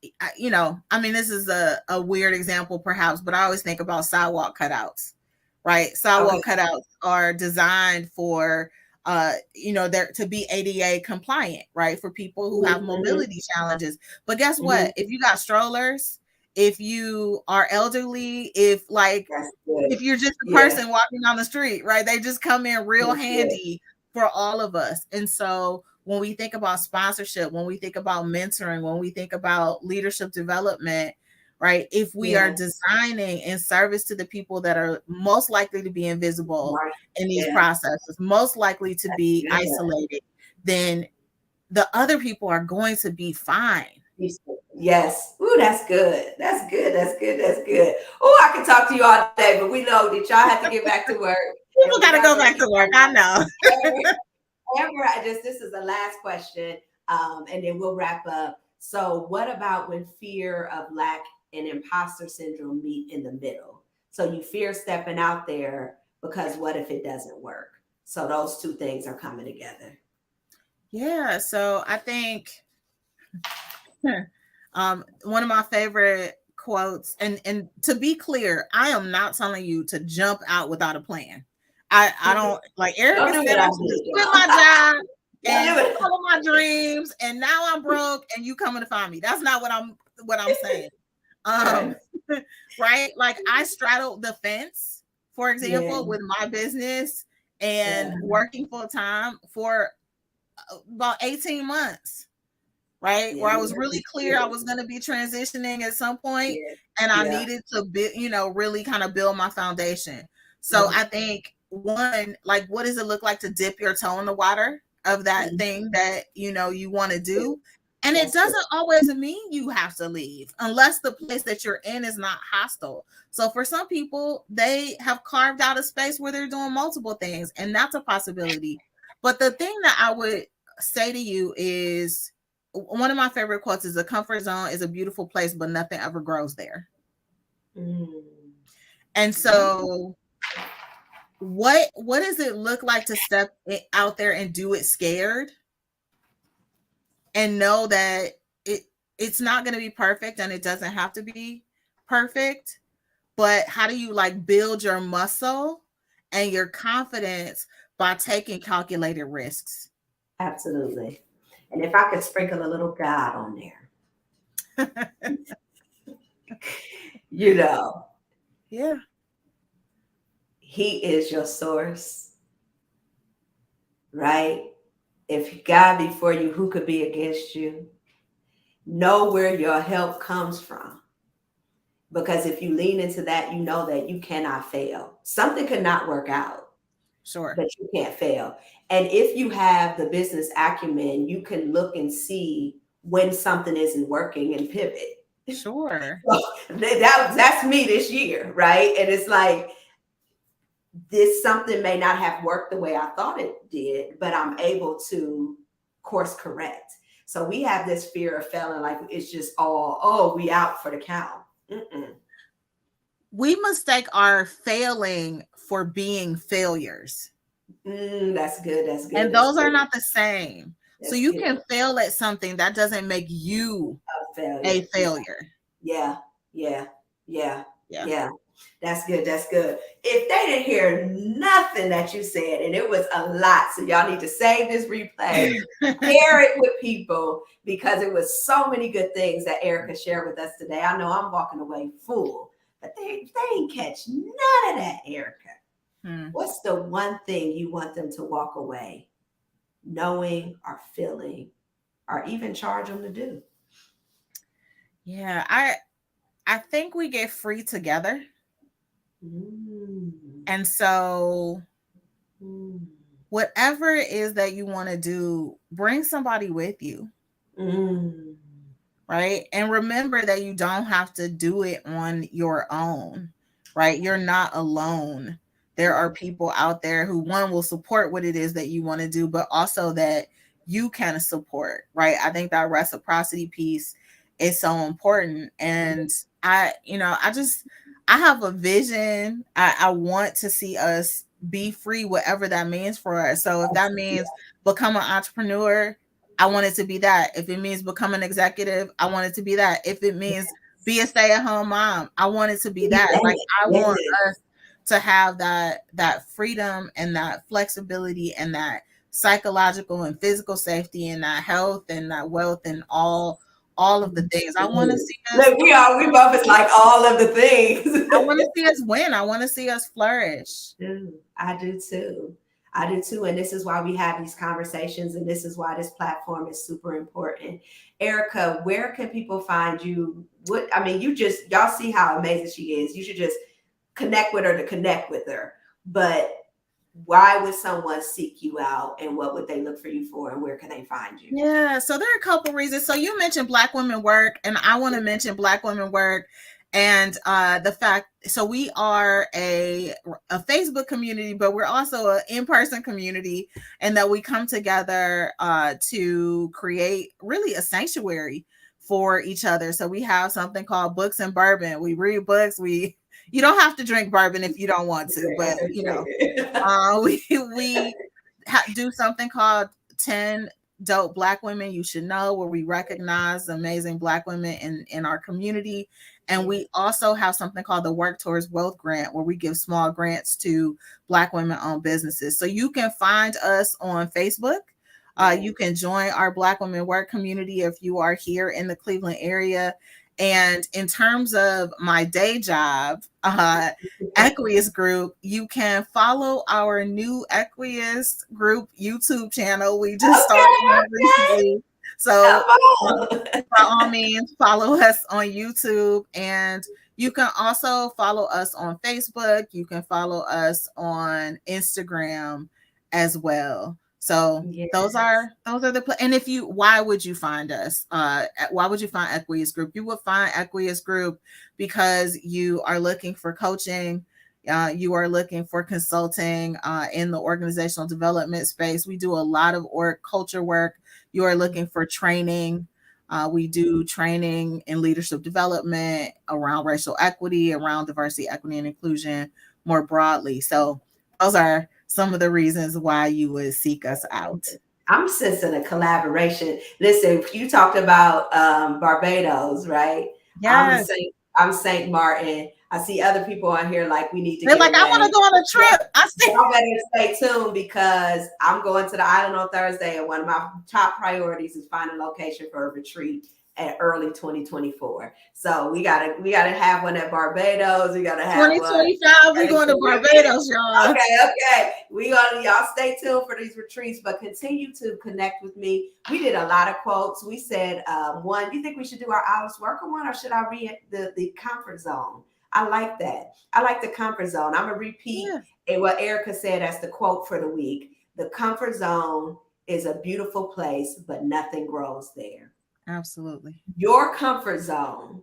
this is a weird example perhaps, but I always think about sidewalk cutouts, right? Sidewalk cutouts are designed for there to be ADA compliant, right? For people who have mobility challenges. But guess what? If you got strollers, if you are elderly, if you're just a person walking on the street, right? They just come in real handy for all of us. And so when we think about sponsorship, when we think about mentoring, when we think about leadership development, right? If we are designing in service to the people that are most likely to be invisible in these processes, most likely to be isolated, then the other people are going to be fine. Yes. Ooh, that's good. That's good. That's good. That's good. Oh, I could talk to you all day, but we know that y'all have to get back to work. People got to go back to work. I know. Amber, this is the last question, and then we'll wrap up. So what about when fear of lack and imposter syndrome meet in the middle? So you fear stepping out there because what if it doesn't work? So those two things are coming together. Yeah. So I think one of my favorite quotes, and to be clear, I am not telling you to jump out without a plan. I don't, like Erica said, I just quit my job and follow my dreams, and now I'm broke and you coming to find me. That's not what I'm saying. Right? Like I straddled the fence, for example, with my business and working full time for about 18 months, right? Where I was really clear I was going to be transitioning at some point, and I needed to really kind of build my foundation. So I think one, like, what does it look like to dip your toe in the water of that thing that you want to do? And it doesn't always mean you have to leave unless the place that you're in is not hostile. So for some people, they have carved out a space where they're doing multiple things, and that's a possibility. But the thing that I would say to you is, one of my favorite quotes is, a comfort zone is a beautiful place, but nothing ever grows there. And so what does it look like to step out there and do it scared and know that it's not going to be perfect and it doesn't have to be perfect, but how do you like build your muscle and your confidence by taking calculated risks? Absolutely. And if I could sprinkle a little God on there, yeah, He is your source, right? If God be for you, who could be against you? Know where your help comes from. Because if you lean into that, you know that you cannot fail. Something could not work out. Sure. But you can't fail. And if you have the business acumen, you can look and see when something isn't working and pivot. Sure. So that's me this year, right? And it's like, this something may not have worked the way I thought it did, but I'm able to course correct. So we have this fear of failing, like it's just we out for the count. We mistake our failing for being failures. That's good. That's good. And those are not the same. So you can fail at something that doesn't make you a failure. Yeah. That's good. That's good. If they didn't hear nothing that you said, and it was a lot, so y'all need to save this replay, share it with people, because it was so many good things that Erica shared with us today. I know I'm walking away full, but they ain't catch none of that, Erica. What's the one thing you want them to walk away knowing or feeling, or even charge them to do? Yeah, I think we get free together. And so whatever it is that you want to do, bring somebody with you. right? And remember that you don't have to do it on your own, right? You're not alone. There are people out there who, one, will support what it is that you want to do, but also that you can support, right? I think that reciprocity piece is so important. And I have a vision. I want to see us be free, whatever that means for us. So if that means become an entrepreneur, I want it to be that. If it means become an executive, I want it to be that. If it means be a stay-at-home mom, I want it to be that. Like, I want us to have that freedom and that flexibility and that psychological and physical safety and that health and that wealth and all of the things. I want to see us. Look, we both is like all of the things. I want to see us win. I want to see us flourish. I do too. I do too. And this is why we have these conversations. And this is why this platform is super important. Erica, where can people find you? Y'all see how amazing she is. You should just connect with her to connect with her. But why would someone seek you out, and what would they look for you for, and where can they find you? Yeah, so there are a couple reasons. So you mentioned Black Women Work, and I want to mention Black Women Work and the fact, so we are a Facebook community, but we're also an in-person community, and that we come together to create really a sanctuary for each other. So we have something called Books and Bourbon. We read books. You don't have to drink bourbon if you don't want to, but we do something called 10 Dope Black Women You Should Know, where we recognize amazing Black women in our community. And we also have something called the Work Towards Wealth Grant, where we give small grants to Black women-owned businesses. So you can find us on Facebook. You can join our Black Women Work community if you are here in the Cleveland area. And in terms of my day job, Equius Group, you can follow our new Equius Group YouTube channel. We just started recently. So by all means, follow us on YouTube. And you can also follow us on Facebook. You can follow us on Instagram as well. So those are and why would you find us? Why would you find Equius Group? You would find Equius Group because you are looking for coaching. You are looking for consulting in the organizational development space. We do a lot of culture work. You are looking for training. We do training in leadership development around racial equity, around diversity, equity, and inclusion more broadly. So those are some of the reasons why you would seek us out. I'm sensing a collaboration. Listen, you talked about Barbados, right? Yes. I'm St. Martin. I see other people on here like we need to. They're like, I want to go on a trip. Y'all better stay tuned because I'm going to the island on Thursday, and one of my top priorities is finding a location for a retreat at early 2024. So we gotta have one at Barbados. We gotta have 2025. We're going to Barbados, y'all. Okay. Y'all stay tuned for these retreats, but continue to connect with me. We did a lot of quotes. We said, one, you think we should do our honest worker one, or should I read the comfort zone? I like that. I like the comfort zone. I'm gonna repeat what Erica said as the quote for the week. The comfort zone is a beautiful place, but nothing grows there. Absolutely. Your comfort zone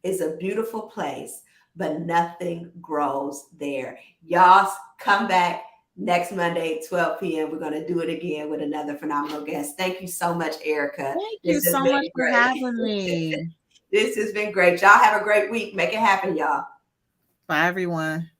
is a beautiful place, but nothing grows there. Y'all come back next Monday, 12 p.m. We're going to do it again with another phenomenal guest. Thank you so much, Erica. Thank you so much for having me. This has been great. Y'all have a great week. Make it happen, y'all. Bye, everyone.